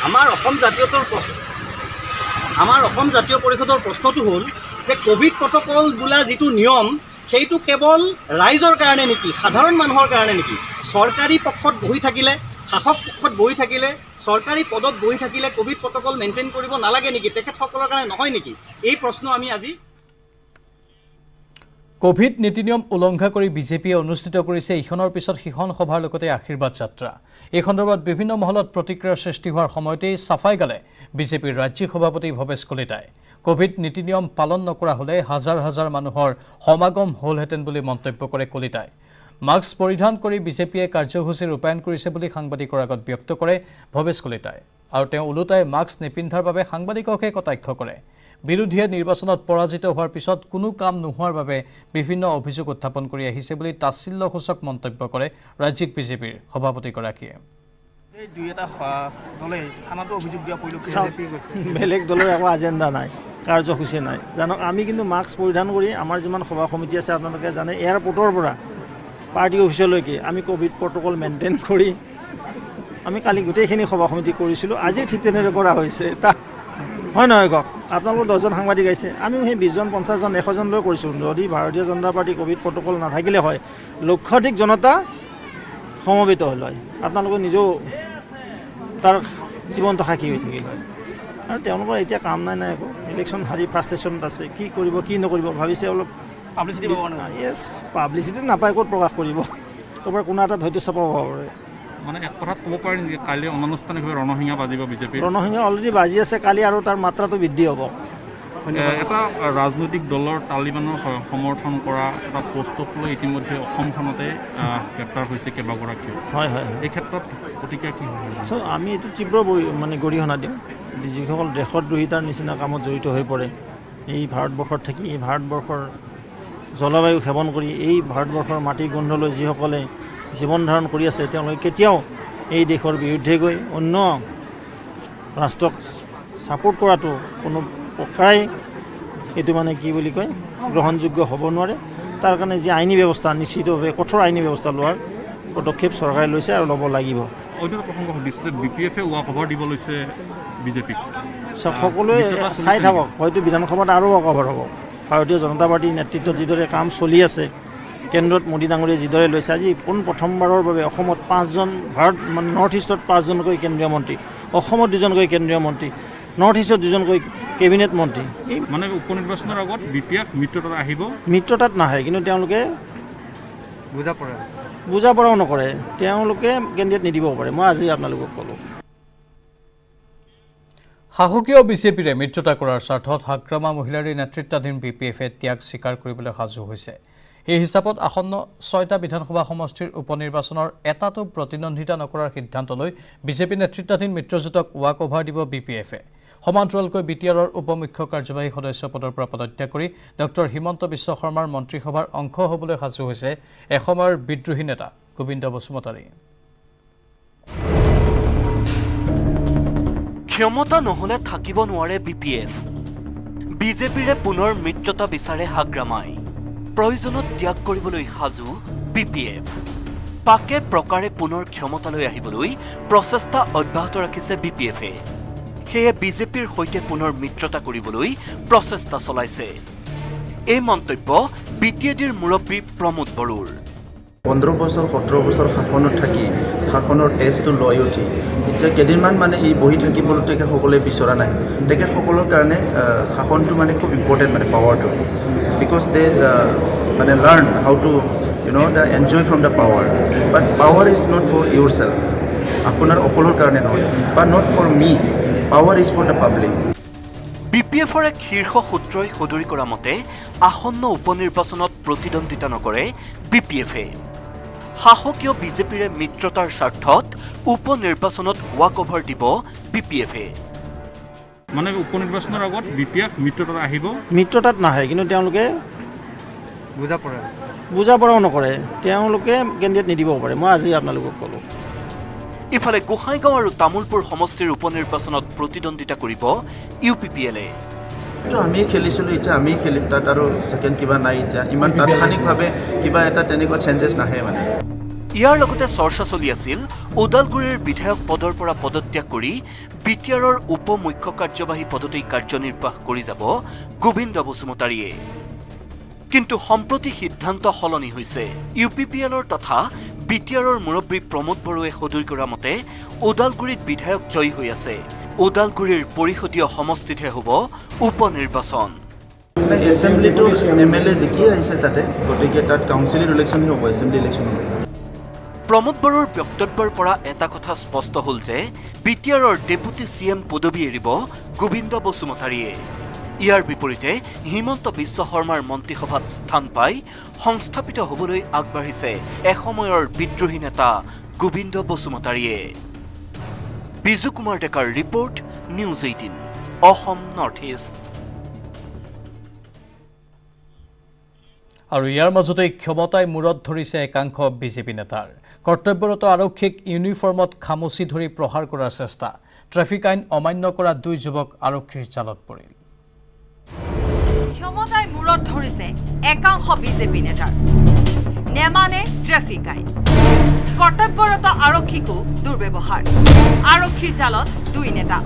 আমাৰ অসম জাতীয় পৰিষদৰ প্ৰশ্নটো হ'ল যে কোভিড প্ৰটকল বোলা যিটো নিয়ম সেইটো কেৱল ৰাইজৰ কাৰণে নেকি, সাধাৰণ মানুহৰ কাৰণে নেকি? চৰকাৰী পক্ষত বহি থাকিলে, শাসক পক্ষত বহি থাকিলে, চৰকাৰী পদত বহি থাকিলে কোভিড প্ৰটকল মেইনটেইন কৰিব নালাগে নেকি? তেখেতসকলৰ কাৰণে নহয় নেকি? এই প্ৰশ্ন আমি আজি কোভিড নীতি নিয়ম উলংঘা কৰি বিজেপিয়ে অনুষ্ঠিত কৰিছে ইখনৰ পিছত সিখন সভাৰ লগতে আশীৰ্বাদ যাত্ৰা। এই সন্দৰ্ভত বিভিন্ন মহলত প্ৰতিক্ৰিয়াৰ সৃষ্টি হোৱাৰ সময়তেই চাফাই গালে বিজেপিৰ ৰাজ্যিক সভাপতি ভৱেশ কলিতাই। কোভিড নীতি নিয়ম পালন নকৰা হ'লে হাজাৰ হাজাৰ মানুহৰ সমাগম হ'লহেঁতেন বুলি মন্তব্য কৰে কলিতাই। মাস্ক পৰিধান কৰি বিজেপিয়ে কাৰ্যসূচী ৰূপায়ণ কৰিছে বুলি সাংবাদিকৰ আগত ব্যক্ত কৰে ভৱেশ কলিতাই। আৰু তেওঁ ওলোটাই মাস্ক নিপিন্ধাৰ বাবে সাংবাদিককহে কটাক্ষ কৰে। বিৰোধীয়ে নিৰ্বাচনত পৰাজিত হোৱাৰ পিছত কোনো কাম নোহোৱাৰ বাবে বিভিন্ন অভিযোগ উত্থাপন কৰি আহিছে বুলি তাচ্ছিল্যসূচক মন্তব্য কৰে ৰাজ্যিক বিজেপিৰ সভাপতিগৰাকীয়ে। বেলেগ দলৰ একো এজেণ্ডা নাই, কাৰ্যসূচী নাই। জানক আমি কিন্তু মাস্ক পৰিধান কৰি আমাৰ যিমান সভা সমিতি আছে আপোনালোকে জানে, এয়াৰপৰ্টৰ পৰা পাৰ্টি অফিচলৈকে আমি কোভিড প্ৰটকল মেইনটেইন কৰি আমি কালি গোটেইখিনি সভা সমিতি কৰিছিলোঁ। আজিও ঠিক তেনেদৰে কৰা হৈছে। হয় নহয় কওক? আপোনালোকৰ 10জন সাংবাদিক আহিছে, আমিও সেই 20জন 50জন 100জন লৈ কৰিছিলোঁ। যদি ভাৰতীয় জনতা পাৰ্টি কোভিড প্ৰটকল নাথাকিলে হয় লক্ষাধিক জনতা সমবেত হ'ল হয়, আপোনালোকে নিজেও তাৰ জীৱন্ত সাক্ষী হৈ থাকিল হয়। আৰু তেওঁলোকৰ এতিয়া কাম নাই একো, ইলেকশ্যন হাৰি ফ্ৰাষ্ট্ৰেশ্যনত আছে, কি কৰিব কি নকৰিব ভাবিছে। অলপ পাব্লিচিটি নাপায়, ক'ত প্ৰকাশ কৰিব? ক'ৰবাৰ কোনো এটাত হয়তো চাপাব পাৰে। মানে এক কথাত ক'ব পাৰি নেকি কালি অনানুষ্ঠানিকভাৱে ৰণসিঙা বাজিব বিজেপি? ৰণসিঙা অলৰেডি বাজি আছে, কালি আৰু তাৰ মাত্ৰাটো বৃদ্ধি হ'ব। এটা ৰাজনৈতিক দলৰ তালিবানৰ সমৰ্থন কৰা এটা পষ্টক লৈ ইতিমধ্যে অসমখনতে গ্ৰেপ্তাৰ হৈছে কেইবাগৰাকীও। হয় হয়, এই ক্ষেত্ৰত প্ৰতিক্ৰিয়া কি হ'ব? আমি এইটো তীব্ৰ গৰিহণা দিম। যিসকল দেশদ্ৰোহিতাৰ নিচিনা কামত জড়িত হৈ পৰে, এই ভাৰতবৰ্ষত থাকি এই ভাৰতবৰ্ষৰ জলবায়ু সেৱন কৰি এই ভাৰতবৰ্ষৰ মাটিৰ গোন্ধলৈ যিসকলে জীৱন ধাৰণ কৰি আছে, তেওঁলোকে কেতিয়াও এই দেশৰ বিৰুদ্ধে গৈ অন্য ৰাষ্ট্ৰক ছাপোৰ্ট কৰাটো কোনো প্ৰকাৰে এইটো কি বুলি কয় গ্ৰহণযোগ্য হ'ব নোৱাৰে। তাৰ কাৰণে যি আইনী ব্যৱস্থা নিশ্চিতভাৱে কঠোৰ আইনী ব্যৱস্থা লোৱাৰ পদক্ষেপ চৰকাৰে লৈছে আৰু ল'ব লাগিব। অন্য প্ৰসংগ সুধিছে, BPF ৱাক অভাৰ দিব লৈছে বিজেপিক। সকলোৱে চাই থাকক, হয়তো বিধানসভাত আৰু ৱাক অভাৰ হ'ব। ভাৰতীয় জনতা পাৰ্টীৰ নেতৃত্বত যিদৰে কাম চলি আছে, কেন্দ্ৰত মোদী ডাঙৰীয়ে যিদৰে লৈছে, আজি প্ৰথমবাৰৰ বাবে অসমত 5জন নৰ্থ ইষ্টত 5জনকৈ কেন্দ্ৰীয় মন্ত্ৰী, অসমত 2জনকৈ কেন্দ্ৰীয় মন্ত্ৰী, নৰ্থ ইষ্টত 2জনকৈ কেবিনেট মন্ত্ৰী। এই উপ নিৰ্বাচনৰ আগত BPF মিত্ৰতাত আহিব? মিত্ৰতাত নাহে, কিন্তু তেওঁলোকে বুজা পৰাও নকৰে, তেওঁলোকে কেণ্ডিডেট নিদিব পাৰে। মই আজি আপোনালোকক ক'লোঁ। শাসকীয় বিজেপিৰে মিত্ৰতা কৰাৰ স্বাৰ্থত হাগ্ৰামা মহিলাৰী নেতৃত্বাধীন BPFে ত্যাগ স্বীকাৰ কৰিবলৈ সাজু হৈছে। এই হিচাপত আসন্ন 6টা বিধানসভা সমষ্টিৰ উপ নিৰ্বাচনৰ এটাতো প্ৰতিদ্বন্দ্বিতা নকৰাৰ সিদ্ধান্ত লৈ বিজেপি নেতৃত্বাধীন মিত্ৰজোঁটক ৱাক অভাৰ দিব BPFে। সমান্তৰালকৈ BTRৰ উপ মুখ্য কাৰ্যবাহী সদস্য পদৰ পৰা পদত্যাগ কৰি ডক্টৰ হিমন্ত বিশ্ব শৰ্মাৰ মন্ত্ৰীসভাৰ অংশ হ'বলৈ সাজু হৈছে এসময়ৰ বিদ্ৰোহী নেতা গোবিন্দ বসুমতাৰী। ক্ষমতা নহলে থাকিব নোৱাৰে BPF। বিজেপিৰে পুনৰ মিত্ৰতা বিচাৰে হাগ্ৰামাই। প্ৰয়োজনত ত্যাগ কৰিবলৈ সাজু BPF। পাকে প্ৰকাৰে পুনৰ ক্ষমতালৈ আহিবলৈ প্ৰচেষ্টা অব্যাহত ৰাখিছে BPFে। সেয়ে বিজেপিৰ সৈতে পুনৰ মিত্ৰতা কৰিবলৈ প্ৰচেষ্টা চলাইছে। এই মন্তব্য BTADৰ মুৰব্বী প্ৰমোদ বড়োৰ। 15 বছৰ 17 বছৰ শাসনত থাকি শাসনৰ টেষ্টটো লৈ উঠি এতিয়া কেইদিনমান মানে এই বহি থাকিবলৈ তেখেতসকলে বিচৰা নাই। তেখেতসকলৰ কাৰণে শাসনটো মানে খুব ইম্পৰ্টেণ্ট মানে পাৱাৰটো বিকজ দে মানে learn how to the enjoy from the power but power is not for your self আপোনাৰ অকলৰ কাৰণে নহয় বা not for me power is for the public. BPFৰ এক শীৰ্ষ সূত্ৰই সদৰি কৰা মতে আসন্ন উপনিৰ্বাচনত প্ৰতিদ্বন্দ্বিতা নকৰে BPFে। শাসকীয় বিজেপিৰে মিত্ৰতাৰ স্বাৰ্থত উপনিৰ্বাচনত ৱাক অভাৰ দিব BPFে। মানে উপনিৰ্বাচনৰ আগত BPF মিত্ৰতাত আহিব? মিত্ৰতাত নাহে, কিন্তু তেওঁলোকে বুজা পৰাও নকৰে। তেওঁলোকে কেণ্ডিডেট নিদিব পাৰে, মই আজি আপোনালোকক ক'লোঁ। ইফালে গোহাঁইগাঁও আৰু তামোলপুৰ সমষ্টিৰ উপনিৰ্বাচনত প্ৰতিদ্বন্দ্বিতা কৰিব UPPLে। আমি খেলিছিলোঁ, এতিয়া আমি খেলিম, তাত আৰু ছেকেণ্ড কিবা নাই। এতিয়া ইমান তাৎক্ষণিকভাৱে কিবা এটা তেনেকুৱা চেঞ্জেছ নাহে মানে। ইয়াৰ লগতে চৰ্চা চলি আছিল ওদালগুৰিৰ বিধায়ক পদৰ পৰা পদত্যাগ কৰি BTRৰ উপ মুখ্য কাৰ্যবাহী পদতেই কাৰ্যনিৰ্বাহ কৰি যাব গোবিন্দ বসুমতাৰীয়ে। কিন্তু সম্প্ৰতি সিদ্ধান্ত সলনি হৈছে। UPPLৰ তথা BTRৰ মুৰব্বী প্ৰমোদ বড়োৱে সদৰি কৰা মতে ওদালগুৰিত বিধায়ক জয়ী হৈ আছে। ওদালগুৰিৰ পৰিষদীয় সমষ্টিতহে হ'ব উপনিৰ্বাচন। এছেম্বলিটো MLA জিকি আহিছে তাতে, গতিকে তাত কাউন্সিলৰ ইলেকশ্যন হ'ব, এছেম্বলি ইলেকশ্যন হ'ব। প্ৰমোদ বড়োৰ বক্তব্যৰ পৰা এটা কথা স্পষ্ট হ'ল যে BTRৰ ডেপুটি CM পদবী এৰিব গোবিন্দ বসুমতাৰীয়ে। ইয়াৰ বিপৰীতে হিমন্ত বিশ্ব শৰ্মাৰ মন্ত্ৰীসভাত স্থান পাই সংস্থাপিত হ'বলৈ আগবাঢ়িছে এসময়ৰ বিদ্ৰোহী নেতা গোবিন্দ বসুমতাৰীয়ে। বিজু কুমাৰ ডেকাৰ report, news 18 Assam north east. আৰু ইয়াৰ মাজতে ক্ষমতাই মূৰত ধৰিছে একাংশ বিজেপি নেতাৰ। কৰ্তব্যৰত আৰক্ষীক ইউনিফৰ্মত খামুচি ধৰি প্ৰহাৰ কৰাৰ চেষ্টা। ট্ৰেফিক আইন অমান্য কৰা 2 যুৱক আৰক্ষীৰ জালত পৰিল। ক্ষমতাই মূৰত ধৰিছে একাংশ বিজেপি নেতাৰ। নেমানে ট্ৰেফিক আইন, কৰ্তব্যৰত আৰক্ষীকো দুৰ্ব্যৱহাৰ। আৰক্ষীৰ জালত 2 নেতা।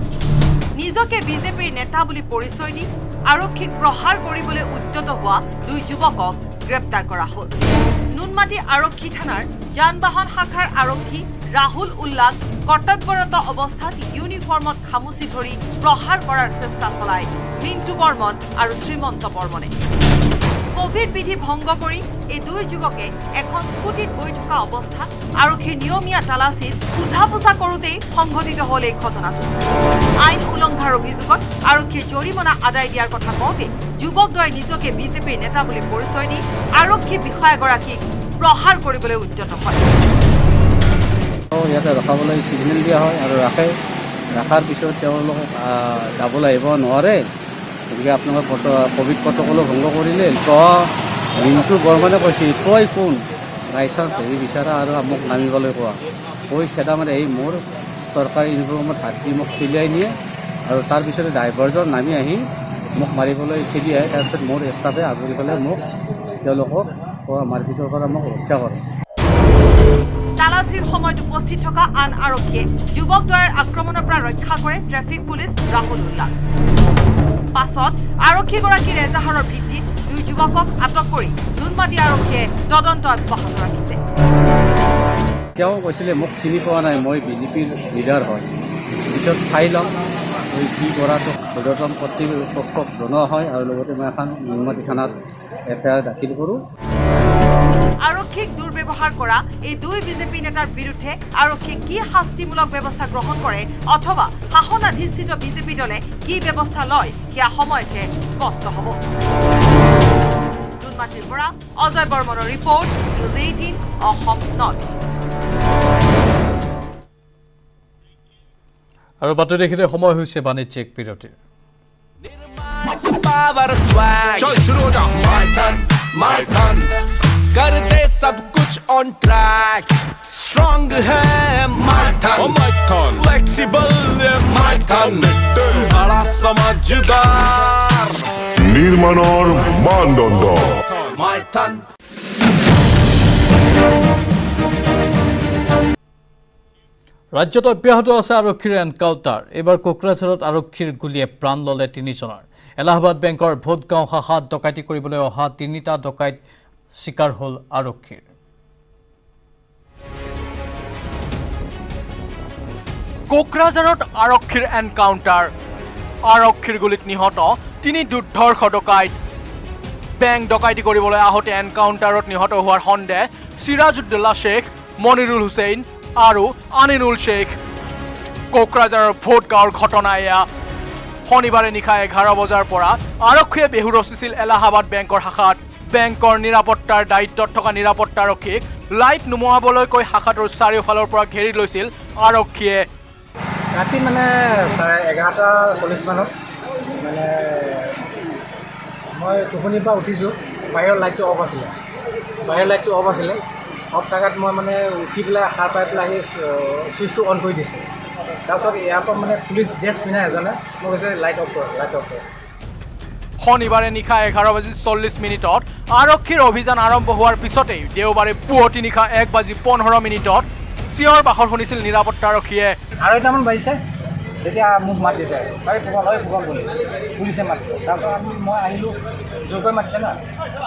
নিজকে বিজেপিৰ নেতা বুলি পৰিচয় দি আৰক্ষীক প্ৰহাৰ কৰিবলৈ উদ্যত হোৱা 2 যুৱকক গ্ৰেপ্তাৰ কৰা হ'ল। নুনমাটি আৰক্ষী থানাৰ যান বাহন শাখাৰ আৰক্ষী ৰাহুল উল্লাক কৰ্তব্যৰত অৱস্থাত ইউনিফৰ্মত খামুচি ধৰি প্ৰহাৰ কৰাৰ চেষ্টা চলায় মিণ্টু বৰ্মন আৰু শ্ৰীমন্ত বৰ্মনে। কোভিড বিধি ভংগ কৰি এই 2 যুৱকে এখন স্কুটিত গৈ থকা অৱস্থাত আৰক্ষীৰ নিয়মীয়া তালাচীত সোধা পোছা কৰোঁতেই সংঘটিত হ'ল এই ঘটনাটো। আইন উলংঘাৰ অভিযোগত আৰক্ষীয়ে জৰিমনা আদায় দিয়াৰ কথা কওঁতে যুৱকদ্বয়ে নিজকে বিজেপিৰ নেতা বুলি পৰিচয় দি আৰক্ষী বিষয়াগৰাকীক প্ৰহাৰ কৰিবলৈ উদ্যত হয়। ইয়াতে ৰখাবলৈ ছিগনেল দিয়া হয় আৰু ৰখাৰ পিছত তেওঁলোকে যাবলৈ আহিব নোৱাৰে। গতিকে আপোনালোকে কোভিড প্ৰট'কলো ভংগ কৰিলে। মিণ্টু বৰ্মনে কৈছে তই কোন লাইচেঞ্চ হেৰি বিচাৰা আৰু মোক নামিবলৈ কোৱা। কৈ খেদা মানে এই মোৰ চৰকাৰী ইউনিফৰ্মত হাত দি মোক খেলিয়াই নিয়ে আৰু তাৰপিছতে ড্ৰাইভাৰজন নামি আহি মোক মাৰিবলৈ খেদি আহে। তাৰপিছত মোৰ ষ্টাফে আগুৰি পেলাই মোক তেওঁলোকক মাৰপিটৰ পৰা মোক ৰক্ষা কৰে। তালাচীৰ সময়ত উপস্থিত থকা আন আৰক্ষীয়ে যুৱকদ্বয়ৰ আক্ৰমণৰ পৰা ৰক্ষা কৰে ট্ৰেফিক পুলিচ ৰাহুল উল্লাক। পাছত আৰক্ষীগৰাকীৰ এজাহাৰৰ ভিত্তিত 2 যুৱকক আটক কৰি নুনমাটি আৰক্ষীয়ে তদন্ত অব্যাহত ৰাখিছে। তেওঁ কৈছিলে মোক চিনি পোৱা নাই, মই বিজেপিৰ লিডাৰ হয়। পিছত চাই ল'ম কি কৰাটো সদৰতম কৰ্তৃপক্ষক জনোৱা হয় আৰু লগতে মই এখন নুনমাটি থানাত FIR দাখিল কৰোঁ। আৰক্ষীক দুৰ্ব্যৱহাৰ কৰা এই 2 বিজেপি নেতাৰ বিৰুদ্ধে আৰক্ষীয়ে কি শাস্তিমূলক ব্যৱস্থা গ্ৰহণ কৰে অথবা শাসনাধিষ্ঠিত বিজেপি দলে কি ব্যৱস্থা লয় সেয়া সময়তহে স্পষ্ট হ'ব। নুনমাটিৰ পৰা অজয় বৰ্মনৰ report, news 18 Assam north east. আৰু বাতৰি দেখিলে সময় হৈছে বাণিজ্যিক বিৰতিৰ। चल शुरू हो जा my turn कर दे सब कुछ on track strong है my turn flexible है my turn बड़ा समझदार নিৰ্মাণৰ মানদণ্ড my turn। ৰাজ্যত অব্যাহত আছে আৰক্ষীৰ এনকাউণ্টাৰ এইবাৰ কোকৰাঝাৰত আৰক্ষীৰ গুলীয়ে প্ৰাণ ল'লে 3জনৰ এলাহাবাদ বেংকৰ ভোটগাঁও শাখাত ডকাইতি কৰিবলৈ অহা 3টা ডকাইত চিকাৰ হ'ল আৰক্ষীৰ কোকৰাঝাৰত আৰক্ষীৰ এনকাউণ্টাৰ আৰক্ষীৰ গুলীত নিহত 3 দুৰ্ধৰ্ষ ডকাইত বেংক ডকাইতি কৰিবলৈ আহোঁতে এনকাউণ্টাৰত নিহত হোৱাৰ সন্দেহ সিৰাজউদ্দৌলা শ্বেখ মনিৰুল হুছেইন আৰু আনিনুল শ্বেখ কোকৰাঝাৰৰ ভোটগাঁৱৰ ঘটনা এয়া শনিবাৰে নিশা 11 বজাৰ পৰা আৰক্ষীয়ে বেহু ৰচিছিল এলাহাবাদ বেংকৰ শাখাত বেংকৰ নিৰাপত্তাৰ দায়িত্বত থকা নিৰাপত্তাৰক্ষীক লাইট নুমুৱাবলৈ কৈ শাখাটোৰ চাৰিওফালৰ পৰা ঘেৰি লৈছিল আৰক্ষীয়ে ৰাতি মানে 11:40 মানত মানে মই টোপনিৰ পৰা উঠিছোঁ বাহিৰৰ লাইটটো অফ আছিলে অফ থাকাত মই মানে উঠি পেলাই সাৰ পাই পেলাই আহি চুইচটো অন কৰি দিছোঁ তাৰপিছত ইয়াৰ পৰা মানে পুলিচ ড্ৰেছ পিন্ধা এজনে মোক কৈছে লাইট অফ কৰ শনিবাৰে নিশা 11:40 আৰক্ষীৰ অভিযান আৰম্ভ হোৱাৰ পিছতেই দেওবাৰে পুৱতি নিশা 1:15 চিঞৰ বাখৰ শুনিছিল নিৰাপত্তাৰক্ষীয়ে 2:30মান বাজিছে তেতিয়া মোক মাতিছে ফুকন বুলি পুলিচে মাতিছে তাৰপিছত মই আহিলোঁ জোৰকৈ মাতিছে ন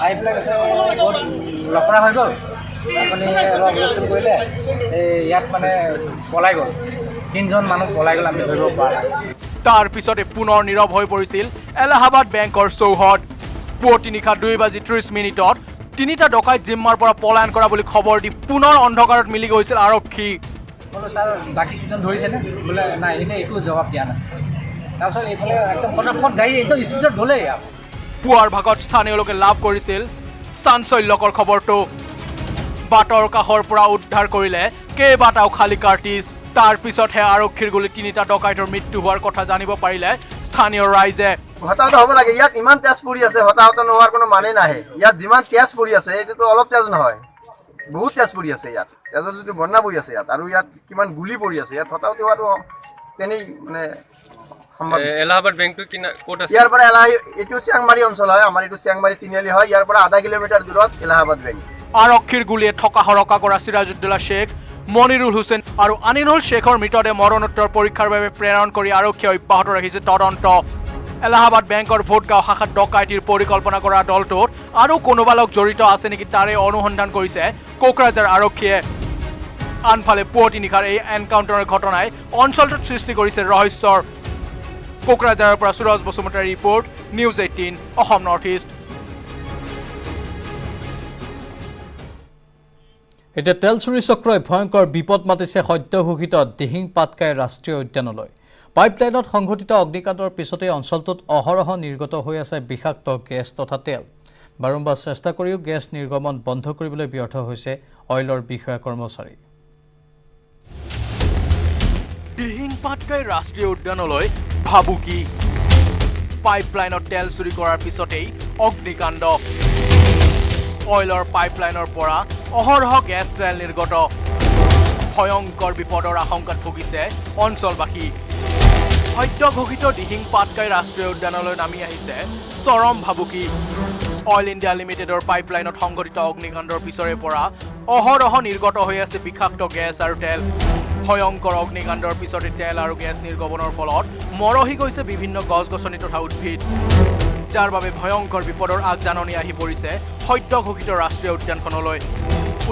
আহি পেলাই কৈছে বহুত লফৰা হৈ গ'ল আপুনি অলপ হুলস্থুল কৰিলে ইয়াত মানে পলাই গ'ল 3জন মানুহ পলাই গ'ল আমি ধৰিব পৰা নাই তাৰ পিছতে পুনৰ নীৰৱ হৈ পৰিছিল এলাহাবাদ বেংকৰ চৌহদ পুৱতি নিশা 2:30 3টা ডকাইত জিম্মাৰ পৰা পলায়ন কৰা বুলি খবৰ দি পুনৰ অন্ধকাৰত মিলি গৈছিল আৰক্ষী বোলো ছাৰ বাকী কিজন ধৰিছেনে বোলে নাই এতিয়া একো জবাব দিয়া নাই তাৰপিছত এইফালে একদম ফটাফট গাড়ী একদম স্পীডত গ'লেই পুৱাৰ ভাগত স্থানীয় লোকে লাভ কৰিছিল চাঞ্চল্যকৰ খবৰটো বাটৰ কাষৰ পৰা উদ্ধাৰ কৰিলে কেইবাটাও খালী কাৰ্টিজ তাৰ পিছতহে আৰক্ষীৰ গুলী 3টা ডকাইতৰ মৃত্যু হোৱাৰ কথা জানিব পাৰিলে স্থানীয় ৰাইজে হতাহত হ'ব লাগে ইয়াত ইমান তেজ পৰি আছে হতাহত নোহোৱাৰ কোনো মানে নাহে ইয়াত যিমান তেজ পৰি আছে এইটোতো অলপ তেজ নহয় বহুত তেজ পৰি আছে ইয়াত তেজৰ যিটো বন্যা পৰি আছে ইয়াত আৰু ইয়াত কিমান গুলি পৰি আছে ইয়াত হতাহত হোৱাটো তেনেই মানে এলাহাবাদ বেংকটো ক'ত আছে ইয়াৰ পৰা এইটো চিয়াংমাৰী অঞ্চল হয় আমাৰ এইটো চিয়াংমাৰী তিনিআলি হয় ইয়াৰ পৰা 0.5 কিলোমিটাৰ দূৰত এলাহাবাদ বেংক আৰক্ষীৰ গুলীয়ে থকা হৰকা কৰা সিৰাজউদ্দৌলা শ্বেখ মনিৰুল হুছেইন আৰু আনিনুল শ্বেখৰ মৃতদেহ মৰণোত্তৰ পৰীক্ষাৰ বাবে প্ৰেৰণ কৰি আৰক্ষীয়ে অব্যাহত ৰাখিছে তদন্ত এলাহাবাদ বেংকৰ ভোটগাঁও শাখাত ডকাইতিৰ পৰিকল্পনা কৰা দলটোত আৰু কোনোবা লোক জড়িত আছে নেকি তাৰে অনুসন্ধান কৰিছে কোকৰাঝাৰ আৰক্ষীয়ে আনফালে পুৱতি নিশাৰ এই এনকাউণ্টাৰৰ ঘটনাই অঞ্চলটোত সৃষ্টি কৰিছে ৰহস্যৰ কোকৰাঝাৰৰ পৰা সুৰজ বসুমতাৰীৰ report news 18 Assam north east এতিয়া তেল চুৰি চক্ৰই ভয়ংকৰ বিপদ মাতিছে সদ্য ঘোষিত দিহিং পাটকাই ৰাষ্ট্ৰীয় উদ্যানলৈ পাইপলাইনত সংঘটিত অগ্নিকাণ্ডৰ পিছতে অঞ্চলটোত অহৰহ নিৰ্গত হৈ আছে বিষাক্ত গেছ তথা তেল বাৰম্বাৰ চেষ্টা কৰিও গেছ নিৰ্গমন বন্ধ কৰিবলৈ ব্যৰ্থ হৈছে অইলৰ বিষয়া কৰ্মচাৰী দিহিং পাটকাই ৰাষ্ট্ৰীয় উদ্যানলৈ ভাবুকি পাইপলাইনত তেল চুৰি কৰাৰ পিছতেই অগ্নিকাণ্ড অইলৰ পাইপলাইনৰ পৰা অহৰহ গেছ তেল নিৰ্গত ভয়ংকৰ বিপদৰ আশংকাত ভুগিছে অঞ্চলবাসী সদ্য ঘোষিত দিহিং পাটকাই ৰাষ্ট্ৰীয় উদ্যানলৈ নামি আহিছে চৰম ভাবুকি অইল ইণ্ডিয়া লিমিটেডৰ পাইপলাইনত সংঘটিত অগ্নিকাণ্ডৰ পিছৰে পৰা অহৰহ নিৰ্গত হৈ আছে বিষাক্ত গেছ আৰু তেল ভয়ংকৰ অগ্নিকাণ্ডৰ পিছতে তেল আৰু গেছ নিৰ্গমনৰ ফলত মৰহি গৈছে বিভিন্ন গছ গছনি তথা উদ্ভিদ যাৰ বাবে ভয়ংকৰ বিপদৰ আগজাননী আহি পৰিছে সদ্য ঘোষিত ৰাষ্ট্ৰীয় উদ্যানখনলৈ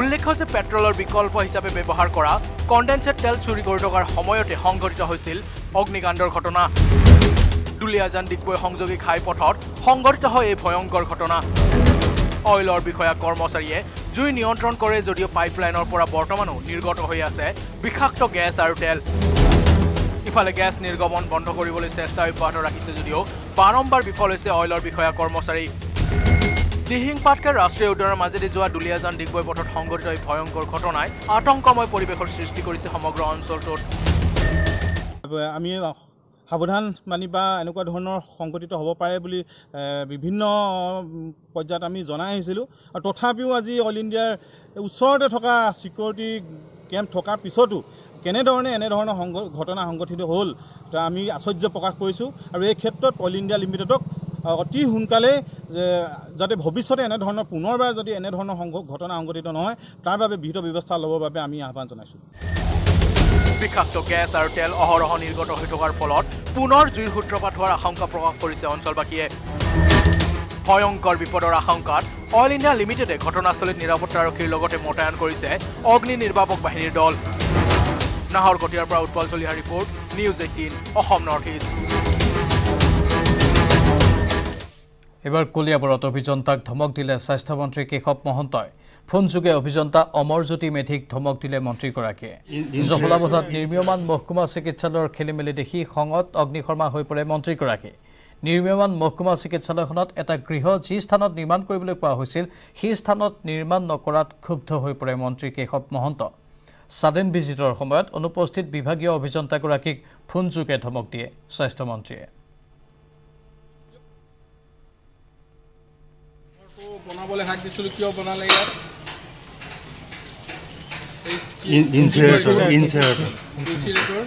উল্লেখ্য যে পেট্ৰলৰ বিকল্প হিচাপে ব্যৱহাৰ কৰা কণ্ডেনছেট তেল চুৰি কৰি থকাৰ সময়তে সংঘটিত হৈছিল অগ্নিকাণ্ডৰ ঘটনা দুলিয়াজান ডিগবৈ সংযোগী ঘাইপথত সংঘটিত হয় এই ভয়ংকৰ ঘটনা অইলৰ বিষয়া কৰ্মচাৰীয়ে জুই নিয়ন্ত্ৰণ কৰে যদিও পাইপলাইনৰ পৰা বৰ্তমানো নিৰ্গত হৈ আছে বিষাক্ত গেছ আৰু তেল ইফালে গেছ নিৰ্গমন বন্ধ কৰিবলৈ চেষ্টা অব্যাহত ৰাখিছে যদিও বাৰম্বাৰ বিফল হৈছে অইলৰ বিষয়া কৰ্মচাৰী দিহিং পাটকাই ৰাষ্ট্ৰীয় উদ্যানৰ মাজেদি যোৱা দুলিয়াজান ডিগবৈ পথত সংঘটিত এই ভয়ংকৰ ঘটনাই আতংকময় পৰিৱেশৰ সৃষ্টি কৰিছে সমগ্ৰ অঞ্চলটোত আমি সাৱধান মানি বা এনেকুৱা ধৰণৰ সংঘটিত হ'ব পাৰে বুলি বিভিন্ন পৰ্যায়ত আমি জনাই আহিছিলোঁ আৰু তথাপিও আজি অইল ইণ্ডিয়াৰ ওচৰতে থকা ছিকিউৰিটি কেম্প থকাৰ পিছতো কেনেধৰণে এনেধৰণৰ ঘটনা সংঘটিত হ'ল আমি আশ্চৰ্য প্ৰকাশ কৰিছোঁ আৰু এই ক্ষেত্ৰত অইল ইণ্ডিয়া লিমিটেডক অতি সোনকালে যাতে ভৱিষ্যতে এনেধৰণৰ পুনৰবাৰ যদি এনেধৰণৰ ঘটনা সংঘটিত নহয় তাৰ বাবে বিহিত ব্যৱস্থা ল'বৰ বাবে আমি আহ্বান জনাইছোঁ বিষাক্ত গেছ আৰু তেল অহৰহ নিৰ্গত হৈ থকাৰ ফলত পুনৰ জুইৰ সূত্ৰপাত হোৱাৰ আশংকা প্ৰকাশ কৰিছে অঞ্চলবাসীয়ে। ভয়ংকৰ বিপদৰ আশংকাত অইল ইণ্ডিয়া লিমিটেডে ঘটনাস্থলীত নিৰাপত্তাৰক্ষীৰ লগতে মোতায়েন কৰিছে অগ্নি নিৰ্বাপক বাহিনীৰ দল। নাহৰকটীয়াৰ পৰা উৎপল চলিহাৰ report, news 18 Assam north east. এবাৰ কলিয়াবৰত অভিযন্তাক ধমক দিলে স্বাস্থ্যমন্ত্ৰী কেশৱ মহন্তই। ফোনযোগে অভিযন্তা অমৰজ্যোতি মেধিক ধমক দিলে মন্ত্ৰীগৰাকীয়ে। জহলাবধাত নিৰ্মীয়মান মহকুমা চিকিৎসালয়ৰ খেলিমেলি দেখি খঙত অগ্নিশৰ্মা হৈ পৰে মন্ত্ৰীগৰাকী। নিৰ্মীয়মান মহকুমা চিকিৎসালয়খনত এটা গৃহ যি স্থানত নিৰ্মাণ কৰিবলৈ কোৱা হৈছিল সেই স্থানত নিৰ্মাণ নকৰাত ক্ষুব্ধ হৈ পৰে মন্ত্ৰী কেশৱ মহন্ত। ছাডেন ভিজিটৰ সময়ত অনুপস্থিত বিভাগীয় অভিযন্তাগৰাকীক ফোনযোগে ধমক দিয়ে স্বাস্থ্যমন্ত্ৰীয়ে। বনাবলৈ হাক দিছিলোঁ, কিয় বনালে ইয়াত? ইনচিলেটৰ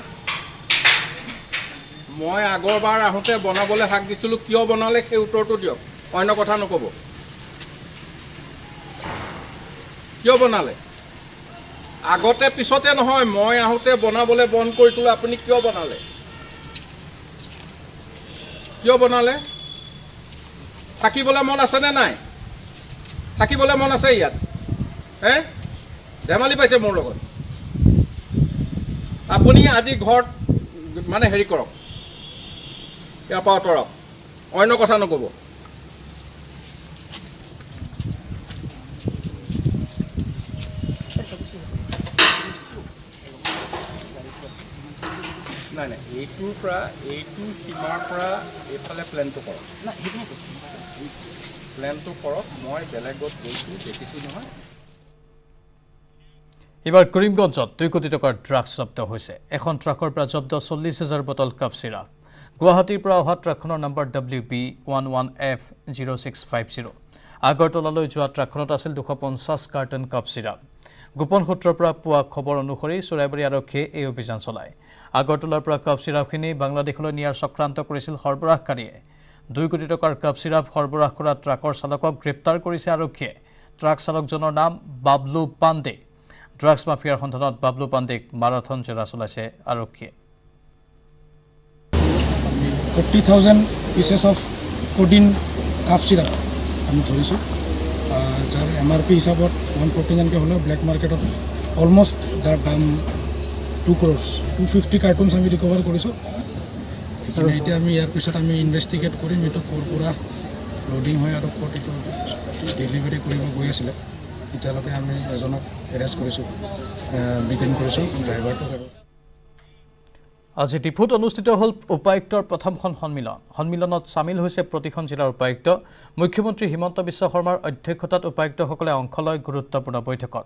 মই আগৰবাৰ আহোঁতে বনাবলৈ হাক দিছিলোঁ, কিয় বনালে সেই উত্তৰটো দিয়ক, অন্য কথা নক'ব। কিয় বনালে? আগতে পিছতে নহয়, মই আহোঁতে বনাবলৈ বন্ধ কৰিছিলোঁ, আপুনি কিয় বনালে? কিয় বনালে? থাকিবলৈ মন আছেনে নাই? থাকিবলৈ মন আছে ইয়াত? ধেমালি পাইছে মোৰ লগত? আপুনি আজি ঘৰত মানে হেৰি কৰক, ইয়াৰ পৰা আঁতৰক, অন্য কথা নক'ব। নাই নাই, এইটোৰ পৰা এইটো সীমাৰ পৰা এইফালে প্লেনটো কৰক। প্লেনটো কৰক, মই বেলেগত গৈছোঁ, দেখিছোঁ নহয়। এবাৰ কৰিমগঞ্জত 2 কোটি টকাৰ ড্ৰাগছ জব্দ হৈছে। এখন ট্ৰাকৰ পৰা জব্দ 40,000 বটল কাপ চিৰাপ। গুৱাহাটীৰ পৰা অহা ট্ৰাকখনৰ নম্বৰ WB11F0650। আগৰতলালৈ যোৱা ট্ৰাকখনত আছিল 250 কাৰ্টন কাপ চিৰাপ। গোপন সূত্ৰৰ পৰা পোৱা খবৰ অনুসৰি চৰাইবাৰী আৰক্ষীয়ে এই অভিযান চলায়। আগৰতলাৰ পৰা কাপ চিৰাপখিনি বাংলাদেশলৈ নিয়াৰ চক্ৰান্ত কৰিছিল সৰবৰাহকাৰীয়ে। 2 কোটি টকাৰ কাপ চিৰাপ সৰবৰাহ কৰা ট্ৰাকৰ চালকক গ্ৰেপ্তাৰ কৰিছে আৰক্ষীয়ে। ট্ৰাক চালকজনৰ নাম বাবলু পাণ্ডে। ড্ৰাগছ মাফিয়াৰ সন্ধানত বাবলু পাণ্ডেক মাৰাথন জেৰা চলাইছে আৰক্ষীয়ে। 40,000 pieces of codeine cup syrup আমি ধৰিছোঁ, যাৰ MRP হিচাপত 149কৈ হ'লেও ব্লেক মাৰ্কেটত অলমষ্ট যাৰ দাম 2 crores 250 কাৰ্টুনছ আমি ৰিকভাৰ কৰিছোঁ। এতিয়া আমি ইয়াৰ পিছত আমি ইনভেষ্টিগেট কৰিম এইটো ক'ৰ পৰা লোডিং হয় আৰু ক'ত এইটো ডেলিভাৰী কৰিব গৈ আছিলে। এতিয়ালৈকে আমি এজনক এৰেষ্ট কৰিছোঁ, ডিটেইন কৰিছোঁ, ড্ৰাইভাৰটোক। আজি ডিফুত অনুষ্ঠিত হ'ল উপায়ুক্তৰ প্ৰথমখন সন্মিলন। সন্মিলনত চামিল হৈছে প্ৰতিখন জিলাৰ উপায়ুক্ত। মুখ্যমন্ত্ৰী হিমন্ত বিশ্ব শৰ্মাৰ অধ্যক্ষতাত উপায়ুক্তসকলে অংশ লয় গুৰুত্বপূৰ্ণ বৈঠকত।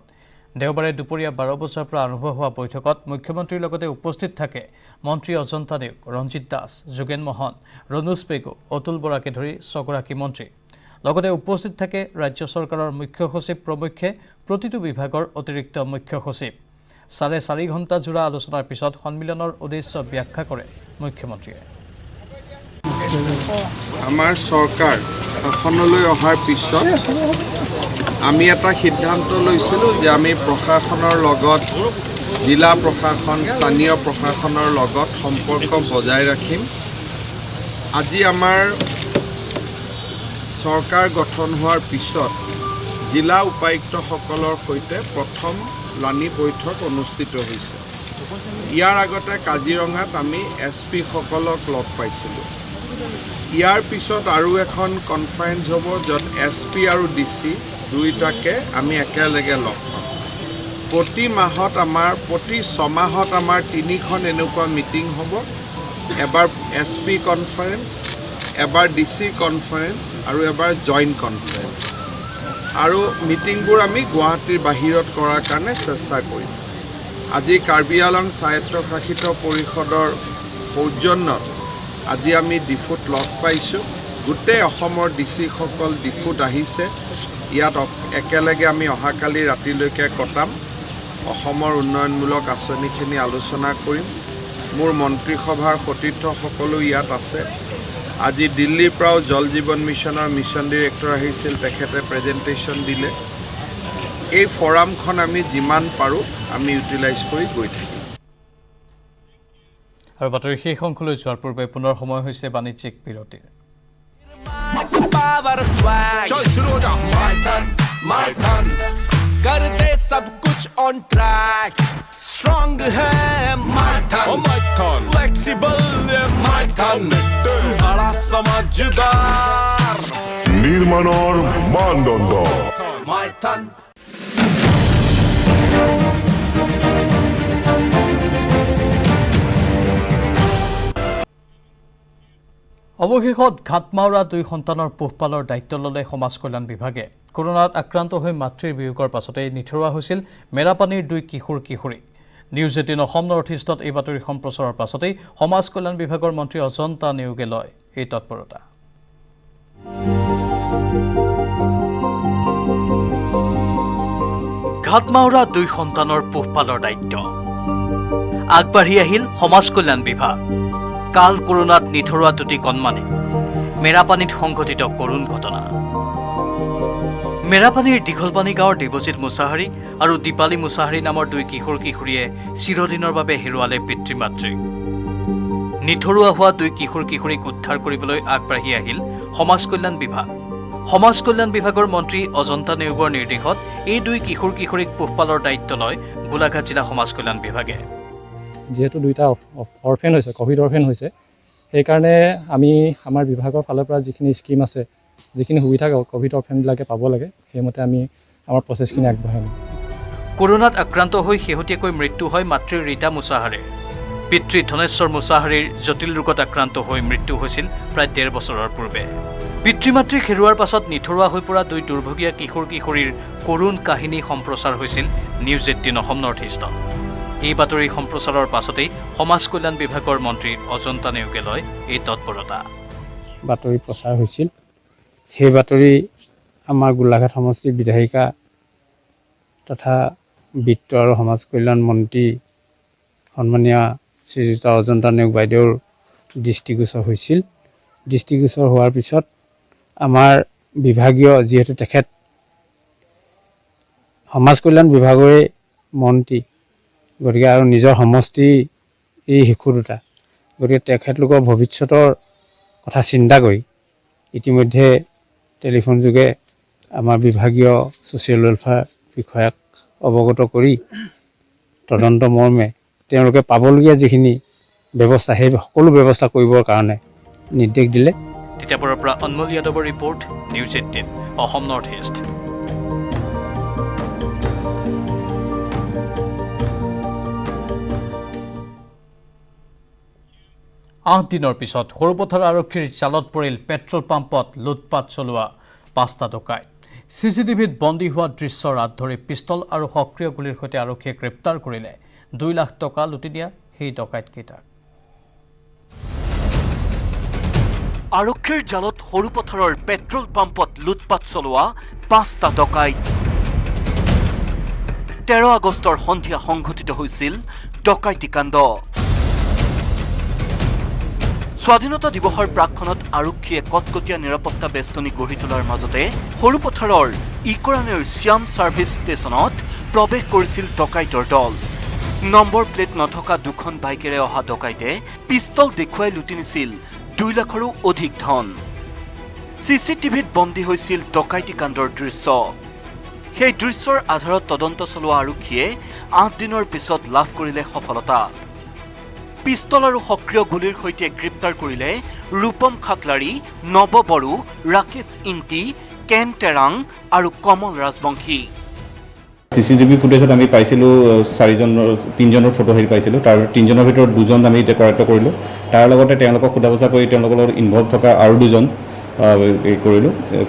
দেওবাৰে দুপৰীয়া 12 বজাৰ পৰা আৰম্ভ হোৱা বৈঠকত মুখ্যমন্ত্ৰীৰ লগতে উপস্থিত থাকে মন্ত্ৰী অজন্তা নেওগ, ৰঞ্জিত দাস, যোগেন মহন, ৰণোজ পেগু, অতুল বৰাকে ধৰি 6 গৰাকী মন্ত্ৰী। লগতে উপস্থিত থাকে ৰাজ্য চৰকাৰৰ মুখ্য সচিব প্ৰমুখ্যে প্ৰতিটো বিভাগৰ অতিৰিক্ত মুখ্য সচিব। 4.5 ঘণ্টা জোৰা আলোচনাৰ পিছত সন্মিলনৰ উদ্দেশ্য ব্যাখ্যা কৰে মুখ্যমন্ত্ৰীয়ে। আমাৰ চৰকাৰ শাসনলৈ অহাৰ পিছত আমি এটা সিদ্ধান্ত লৈছিলোঁ যে আমি প্ৰশাসনৰ লগত, জিলা প্ৰশাসন, স্থানীয় প্ৰশাসনৰ লগত সম্পৰ্ক বজাই ৰাখিম। আজি আমাৰ চৰকাৰ গঠন হোৱাৰ পিছত জিলা উপায়ুক্তসকলৰ সৈতে প্ৰথম লানি বৈঠক অনুষ্ঠিত হৈছে। ইয়াৰ আগতে কাজিৰঙাত আমি SP সকলক লগ পাইছিলোঁ। ইয়াৰ পিছত আৰু এখন কনফাৰেন্স হ'ব য'ত SP আৰু DC দুয়োটাকে আমি একেলগে লগ পাম। প্ৰতি মাহত আমাৰ, প্ৰতি 6 মাহত আমাৰ 3খন এনেকুৱা মিটিং হ'ব। এবাৰ SP কনফাৰেন্স, এবাৰ DC কনফাৰেন্স আৰু এবাৰ জইণ্ট কনফাৰেন্স। আৰু মিটিংবোৰ আমি গুৱাহাটীৰ বাহিৰত কৰাৰ কাৰণে চেষ্টা কৰিম। আজি কাৰ্বি আংলং স্বায়ত্তশাসিত পৰিষদৰ সৌজন্যত আজি আমি ডিফুত লগ পাইছোঁ। গোটেই অসমৰ DC সকল ডিফুত আহিছে। ইয়াত একেলগে আমি অহাকালি ৰাতিলৈকে কটাম। অসমৰ উন্নয়নমূলক আঁচনিখিনি আলোচনা কৰিম। মোৰ মন্ত্ৰীসভাৰ সতীৰ্থসকলো ইয়াত আছে। আজি দিল্লীৰ পৰাও জল জীৱন মিছনৰ মিছন ডিৰেক্টৰ আহিছিল, তেখেতে প্ৰেজেণ্টেশ্যন দিলে। এই ফৰামখন আমি যিমান পাৰোঁ আমি ইউটিলাইজ কৰি গৈ থাকিম। আৰু বাতৰি শেষ অংশলৈ যোৱাৰ পূৰ্বে পুনৰ সময় হৈছে বাণিজ্যিক বিৰতিৰ। पावर स्वैग चल शुरू हो जा माय टन कर दे सब कुछ ऑन ट्रैक स्ट्रांग है माय टन फ्लेक्सिबल माय टन बड़ा समझदार নিৰ্মাণৰ মানদণ্ড माय टन অৱশেষত ঘাটমাউৰা 2 সন্তানৰ পোহপালৰ দায়িত্ব ল'লে সমাজ কল্যাণ বিভাগে। কৰোনাত আক্ৰান্ত হৈ মাতৃৰ বিয়োগৰ পাছতেই নিথৰুৱা হৈছিল মেৰাপানীৰ 2 কিশোৰী। নিউজ 18 অসম নৰ্থ ইষ্টত এই বাতৰি সম্প্ৰচাৰৰ পাছতেই সমাজ কল্যাণ বিভাগৰ মন্ত্ৰী অজন্তা নেওগে লয় এই তৎপৰতা। ঘাটমাউৰা 2 সন্তানৰ পোহপালৰ দায়িত্ব আগবাঢ়ি আহিল সমাজ কল্যাণ বিভাগ। কাল কৰোনাত নিথৰুৱা 2টি কণমানি মেৰাপানীত সংঘটিত কৰুণ ঘটনা। মেৰাপানীৰ দীঘলপানী গাঁৱৰ দেৱজিৎ মুছাহাৰী আৰু দীপালী মুছাহাৰী নামৰ 2 কিশোৰীয়ে চিৰদিনৰ বাবে হেৰুৱালে পিতৃ মাতৃক। নিথৰুৱা হোৱা 2 কিশোৰীক উদ্ধাৰ কৰিবলৈ আগবাঢ়ি আহিল সমাজ কল্যাণ বিভাগ। সমাজ কল্যাণ বিভাগৰ মন্ত্ৰী অজন্তা নেওগৰ নিৰ্দেশত এই 2 কিশোৰীক পোহপালৰ দায়িত্ব লয় গোলাঘাট জিলা সমাজ কল্যাণ বিভাগে। যেহেতু 2টা অৰফেন হৈছে কোভিড অৰফেন হৈছে সেইকাৰণে আমি আমাৰ বিভাগৰ ফালৰ পৰা যিখিনি স্কিম আছে যিখিনি সুবিধা কোভিড অৰফেনবিলাকে পাব লাগে সেইমতে আমি আমাৰ প্ৰচেছখিনি আগবঢ়াই নিম। কৰোনাত আক্ৰান্ত হৈ শেহতীয়াকৈ মৃত্যু হয় মাতৃ ৰীতা মুছাহাৰীৰ। পিতৃ ধনেশ্বৰ মুছাহাৰীৰ জটিল ৰোগত আক্ৰান্ত হৈ মৃত্যু হৈছিল প্ৰায় 1.5 বছৰৰ পূৰ্বে। পিতৃ মাতৃক হেৰুৱাৰ পাছত নিথৰুৱা হৈ পৰা 2 দুৰ্ভগীয়া কিশোৰীৰ কৰুণ কাহিনী সম্প্ৰচাৰ হৈছিল নিউজ 18 অসম নৰ্থ ইষ্টত। এই বাতৰি সম্প্ৰচাৰৰ পাছতেই সমাজ কল্যাণ বিভাগৰ মন্ত্ৰী অজন্তা নেওগে লয় এই তৎপৰতা। বাতৰি প্ৰচাৰ হৈছিল সেই বাতৰি আমাৰ গোলাঘাট সমষ্টিৰ বিধায়িকা তথা বিত্ত আৰু সমাজ কল্যাণ মন্ত্ৰী সন্মানীয় শ্ৰীযুত অজন্তা নেওগ বাইদেউৰ দৃষ্টিগোচৰ হৈছিল। দৃষ্টিগোচৰ হোৱাৰ পিছত আমাৰ বিভাগীয় যিহেতু তেখেত সমাজ কল্যাণ বিভাগৰে মন্ত্ৰী গতিকে আৰু নিজৰ সমষ্টি এই শিশু 2টা গতিকে তেখেতলোকৰ ভৱিষ্যতৰ কথা চিন্তা কৰি ইতিমধ্যে টেলিফোন যোগে আমাৰ বিভাগীয় ছ'চিয়েল ৱেলফেয়াৰ বিষয়াক অৱগত কৰি তদন্ত মৰ্মে তেওঁলোকে পাবলগীয়া যিখিনি ব্যৱস্থা সেই সকলো ব্যৱস্থা কৰিবৰ কাৰণে নিৰ্দেশ দিলে। তিতাবৰৰ পৰা অনমল যাদৱৰ report news 18 Assam north east. 8 দিনৰ পিছত সৰুপথাৰ আৰক্ষীৰ জালত পৰিল পেট্ৰল পাম্পত লুটপাট চলোৱা 5টা ডকাইত। চিচিটিভিত বন্দী হোৱা দৃশ্যৰ আঁত ধৰি পিষ্টল আৰু সক্ৰিয় গুলীৰ সৈতে আৰক্ষীয়ে গ্ৰেপ্তাৰ কৰিলে 2 লাখ টকা লুটি দিয়া সেই ডকাইতকেইটাক। আৰক্ষীৰ জালত সৰুপথাৰৰ পেট্ৰল পাম্পত লুটপাট চলোৱা 5টা ডকাইত। 13 আগষ্টৰ সন্ধিয়া সংঘটিত হৈছিল ডকাইতি কাণ্ড। স্বাধীনতা দিৱসৰ প্ৰাকক্ষণত আৰক্ষীয়ে কটকটীয়া নিৰাপত্তা বেষ্টনী গঢ়ি তোলাৰ মাজতে সৰুপথাৰৰ ইকৰাণীৰ শ্যাম ছাৰ্ভিচ ষ্টেচনত প্ৰৱেশ কৰিছিল ডকাইতৰ দল। নম্বৰ প্লেট নথকা 2খন বাইকেৰে অহা ডকাইতে পিষ্টল দেখুৱাই লুটি নিছিল 2 লাখৰো অধিক ধন। চিচিটিভিত বন্দী হৈছিল ডকাইতি কাণ্ডৰ দৃশ্য। সেই দৃশ্যৰ আধাৰত তদন্ত চলোৱা আৰক্ষীয়ে 8 দিনৰ পিছত লাভ কৰিলে সফলতা। পিষ্টল আৰু সক্ৰিয় গুলীৰ সৈতে গ্ৰেপ্তাৰ কৰিলে ৰূপম খাকলাৰী, নৱ বড়ো, ৰাকেশ ইণ্টি, কেন টেৰাং আৰু কমল ৰাজবংশী। চিচিটিভি ফুটেজত আমি পাইছিলোঁ 3জনৰ ফটো পাইছিলোঁ। তাৰ 3জনৰ ভিতৰত 2জন আমি এতিয়া কৰায়ত্ব কৰিলোঁ। তাৰ লগতে তেওঁলোকক সোধা পোছা কৰি তেওঁলোকৰ লগত ইনভলভ থকা আৰু 2জন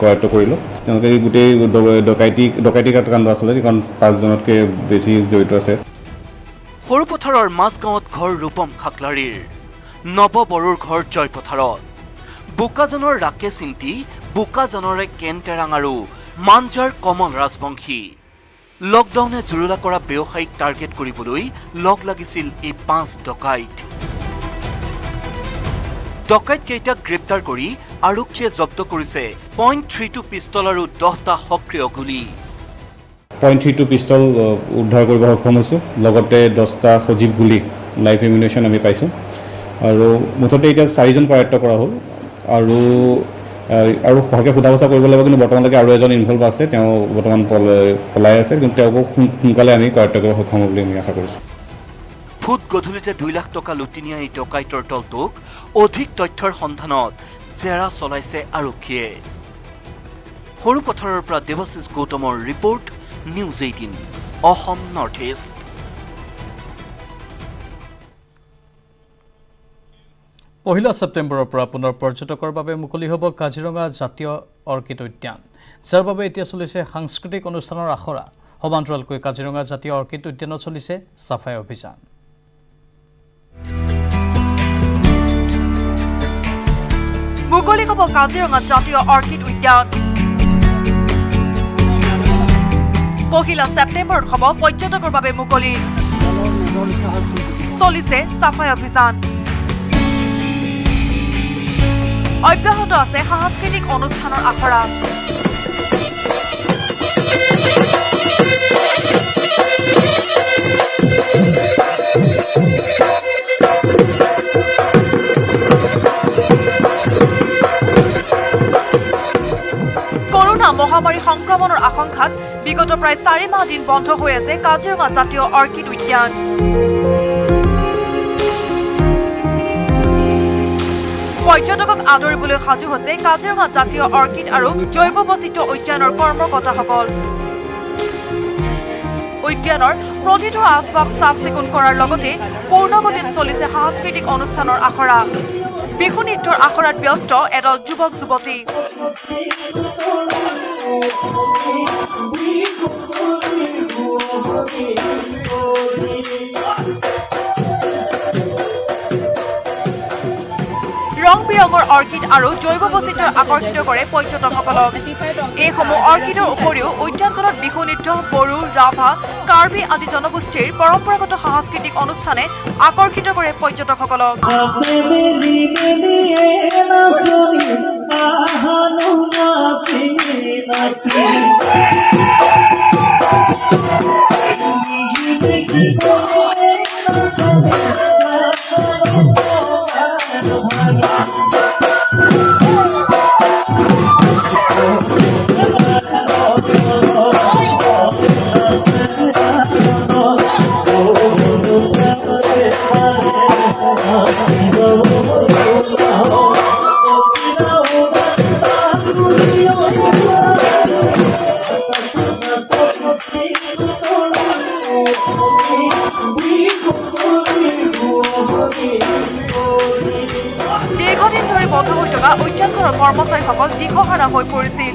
কৰায়ত্ব কৰিলোঁ। তেওঁলোকে গোটেই ডকাইতি কাণ্ড আচলতে কাৰণ 5জনতকৈ বেছি জড়িত আছে। সৰুপথাৰৰ মাজগাঁৱত ঘৰ ৰূপম খাকলাৰীৰ, নৱ বড়োৰ ঘৰ জয়পথাৰত, বোকাজানৰ ৰাকেশ ইণ্টি, বোকাজানৰে কেন টেৰাং আৰু মানজাৰ কমল ৰাজবংশী। লকডাউনে জুৰুলা কৰা ব্যৱসায়িক টাৰ্গেট কৰিবলৈ লগ লাগিছিল এই 5 ডকাইত। ডকাইতকেইটাক গ্ৰেপ্তাৰ কৰি আৰক্ষীয়ে জব্দ কৰিছে .32 পিষ্টল আৰু 10টা সক্ৰিয় গুলী। .32 পিষ্টল উদ্ধাৰ কৰিব সক্ষম হৈছোঁ। লগতে 10টা সজীৱ গুলী লাইভ এমিউনেশ্যন আমি পাইছোঁ। আৰু মুঠতে এতিয়া 4জন কৰায়ত্ব কৰা হ'ল আৰু ভালকৈ সোধা পোছা কৰিব লাগিব, কিন্তু বৰ্তমানলৈকে আৰু এজন ইনভলভ আছে, তেওঁ বৰ্তমান পলাই আছে, কিন্তু তেওঁকো সোনকালে আমি কৰায়ত্ব কৰিব সক্ষম হ'ব বুলি আমি আশা কৰিছোঁ। ফুট গধূলিতে 2 লাখ টকা লুটি নিয়া এই ডকাইতৰ দলটোক অধিক তথ্যৰ সন্ধানত জেৰা চলাইছে আৰক্ষীয়ে। সৰু পথাৰৰ পৰা দেৱাশিষ গৌতমৰ report, news 18 Assam north east. পহিলা ছেপ্টেম্বৰৰ পৰা পুনৰ পৰ্যটকৰ বাবে মুকলি হ'ব কাজিৰঙা জাতীয় অৰ্কিড উদ্যান, যাৰ বাবে এতিয়া চলিছে সাংস্কৃতিক অনুষ্ঠানৰ আখৰা। সমান্তৰালকৈ কাজিৰঙা জাতীয় অৰ্কিড উদ্যানত চলিছে চাফাই অভিযান। মুকলি হ'ব কাজিৰঙা জাতীয় অৰ্কিড উদ্যান। পহিলা ছেপ্টেম্বৰত হ'ব পৰ্যটকৰ বাবে মুকলি। চলিছে চাফাই অভিযান। অব্যাহত আছে সাংস্কৃতিক অনুষ্ঠানৰ আখৰা। কৰোনা মহামাৰী সংক্ৰমণৰ আশংকাত বিগত প্ৰায় 4 মাহ দিন বন্ধ হৈ আছে কাজিৰঙা জাতীয় অৰ্কিড উদ্যান। পৰ্যটকক আদৰিবলৈ সাজু হৈছে কাজিৰঙা জাতীয় অৰ্কিড আৰু জৈৱ বৈচিত্ৰ্য উদ্যানৰ কৰ্মকৰ্তাসকল। উদ্যানৰ প্ৰতিটো আচবাব চাফ চিকুণ কৰাৰ লগতে পূৰ্ণগতিত চলিছে সাংস্কৃতিক অনুষ্ঠানৰ আখৰা। বিহু নৃত্যৰ আখৰাত ব্যস্ত এদল যুৱক যুৱতী। ৰং বিৰঙৰ অৰ্কিড আৰু জৈৱ বৈচিত্ৰ্যই আকৰ্ষিত কৰে পৰ্যটকসকলক। এইসমূহ অৰ্কিডৰ উপৰিও উদ্যানখনত বিহু নৃত্য, বড়ো, ৰাভা, কাৰ্বি আদি জনগোষ্ঠীৰ পৰম্পৰাগত সাংস্কৃতিক অনুষ্ঠানে আকৰ্ষিত কৰে পৰ্যটকসকলক। দীৰ্ঘদিন ধৰি বন্ধ হৈ থকা উদ্যানখনৰ কৰ্মচাৰীসকল দিশহাৰা হৈ পৰিছিল।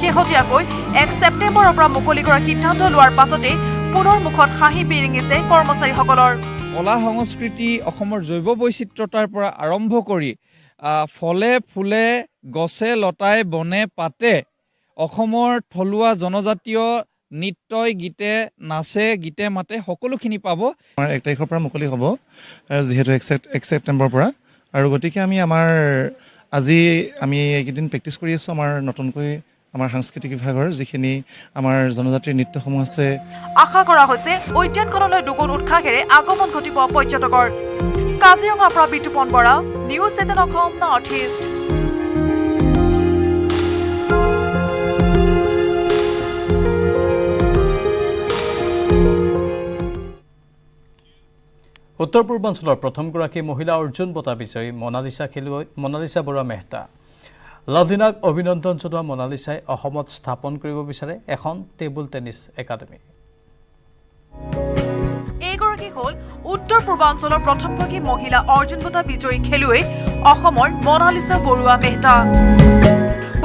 শেহতীয়াকৈ 1 ছেপ্টেম্বৰৰ পৰা মুকলি কৰাৰ সিদ্ধান্ত লোৱাৰ পাছতে পুনৰ মুখত হাঁহি বিৰিঙিছে কৰ্মচাৰীসকলৰ। কলা সংস্কৃতি, অসমৰ জৈৱ বৈচিত্ৰতাৰ পৰা আৰম্ভ কৰি ফলে ফুলে, গছে লতাই, বনে পাতে অসমৰ থলুৱা জনজাতীয় নৃত্যই, গীতে, নাচে, গীতে মাতে সকলোখিনি পাব। আমাৰ 1 তাৰিখৰ পৰা মুকলি হ'ব, যিহেতু 1 ছেপ্টেম্বৰৰ পৰা, আৰু গতিকে আজি আমি এইকেইদিন প্ৰেক্টিছ কৰি আছোঁ আমাৰ নতুনকৈ আমাৰ সাংস্কৃতিক বিভাগৰ যিখিনি আমাৰ জনজাতিৰ নৃত্যসমূহ আছে। আশা কৰা হৈছে উদ্যানখনলৈ দুগুণ উৎসাহেৰে আগমন ঘটিব পৰ্যটকৰ। কাজিৰঙাৰ পৰা Bitupan Bora, news 18 Assam north east. উত্তৰ পূৰ্বাঞ্চলৰ প্ৰথমগৰাকী মহিলা অৰ্জুন বঁটা বিজয়ী মনালিছা বৰুৱা মেহতা। লাভলিনাক অভিনন্দন জনোৱা মনালিছাই অসমত স্থাপন কৰিব বিচাৰে এখন টেবুল টেনিছ একাডেমি। এইগৰাকী হ'ল উত্তৰ পূৰ্বাঞ্চলৰ প্ৰথমগৰাকী মহিলা অৰ্জুন বঁটা বিজয়ী খেলুৱৈ অসমৰ মনালিছা বৰুৱা মেহতা।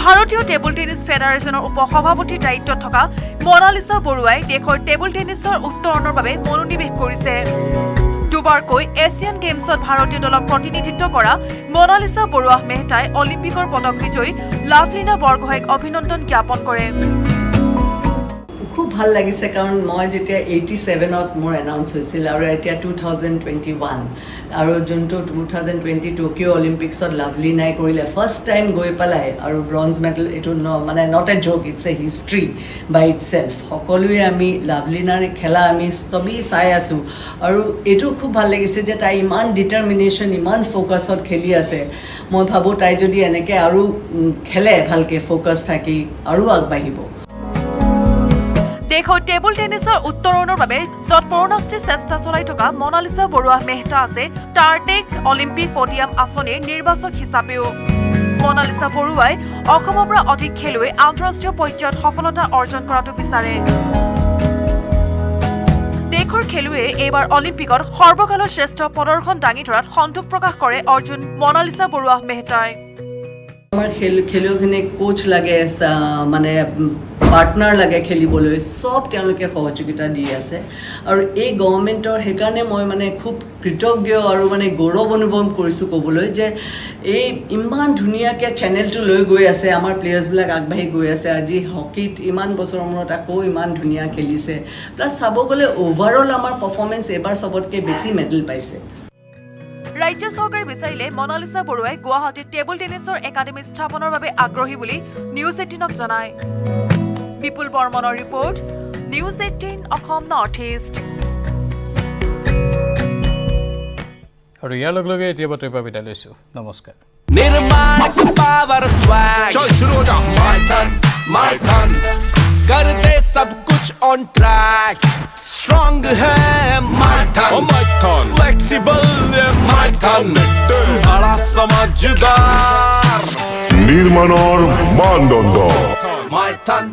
ভাৰতীয় টেবুল টেনিছ ফেডাৰেশ্যনৰ উপ-সভাপতিৰ দায়িত্বত থকা মনালিছা বৰুৱাই দেশৰ টেবুল টেনিছৰ উত্তৰণৰ বাবে মনোনিৱেশ কৰিছে। দুবাৰকৈ এছিয়ান গেমছত ভাৰতীয় দলক প্ৰতিনিধিত্ব কৰা মনালিছা বৰুৱা মেহতাই অলিম্পিকৰ পদক বিজয়ী লাভলিনা বৰগোহাঁইক অভিনন্দন জ্ঞাপন কৰে। খুব ভাল লাগিছে কাৰণ মই যেতিয়া 87ত মোৰ এনাউন্স হৈছিল আৰু এতিয়া 2021 আৰু যোনটো 2020 টকিঅ' অলিম্পিক্সত লাভলিনাই কৰিলে ফাৰ্ষ্ট টাইম গৈ পেলাই আৰু ব্ৰঞ্জ মেডেল এইটো মানে not a joke it's a history by itself সকলোৱে আমি লাভলিনাৰ খেলা আমি চবেই চাই আছোঁ আৰু এইটো খুব ভাল লাগিছে যে তাই ইমান ডিটাৰমিনেশ্যন ইমান ফ'কাছত খেলি আছে মই ভাবোঁ তাই যদি এনেকৈ আৰু খেলে ভালকৈ ফ'কাছ থাকি আৰু আগবাঢ়িব দেশৰ টেবুল টেনিছৰ উত্তৰণৰ বাবে য'ত পূৰ্ণষ্টিৰ চেষ্টা চলাই থকা মনালিছা বৰুৱা মেহতা আছে টাৰ্টেক অলিম্পিক পডিয়াম আঁচনিৰ নিৰ্বাচক হিচাপেও মনালিছা বৰুৱাই অসমৰ পৰা অধিক খেলুৱৈ আন্তঃৰাষ্ট্ৰীয় পৰ্যায়ত সফলতা অৰ্জন কৰাটো বিচাৰে দেশৰ খেলুৱৈয়ে এইবাৰ অলিম্পিকত সৰ্বকালৰ শ্ৰেষ্ঠ প্ৰদৰ্শন দাঙি ধৰাত সন্তোষ প্ৰকাশ কৰে অৰ্জুন মনালিছা বৰুৱা মেহতাই আমাৰ খেলুৱৈখিনিক কোচ লাগে মানে পাৰ্টনাৰ লাগে খেলিবলৈ সব তেওঁলোকে সহযোগিতা দি আছে আৰু এই গভৰ্ণমেণ্টৰ সেইকাৰণে মই মানে খুব কৃতজ্ঞ আৰু মানে গৌৰৱ অনুভৱ কৰিছোঁ ক'বলৈ যে এই ইমান ধুনীয়াকৈ চেনেলটো লৈ গৈ আছে আমাৰ প্লেয়াৰ্ছবিলাক আগবাঢ়ি গৈ আছে আজি হকীত ইমান বছৰৰ মূৰত আকৌ ইমান ধুনীয়া খেলিছে প্লাছ চাব গ'লে অভাৰঅল আমাৰ পাৰফৰ্মেঞ্চ এইবাৰ চবতকৈ বেছি মেডেল পাইছে ৰাজ্য চৰকাৰে বিচাৰিলে মনালিছা বৰুৱাই গুৱাহাটীত টেবুল টেনিছৰ একাডেমী স্থাপনৰ বাবে আগ্ৰহী বুলি নিউজ 18ক জনায় বিপুল বৰ্মনৰ report news 18 Assam north east আৰু ইয়াৰ লগে লগে এতিয়া বাতৰি পৰা বিদায় লৈছোঁ নমস্কাৰ निर्माण की पावर स्वैग चल शुरू हो जा माय टन कर दे सब कुछ ऑन ट्रैक स्ट्रांग है माय टन फ्लेक्सिबल माय टन बड़ा समझदार নিৰ্মাণৰ মানদণ্ড माय टन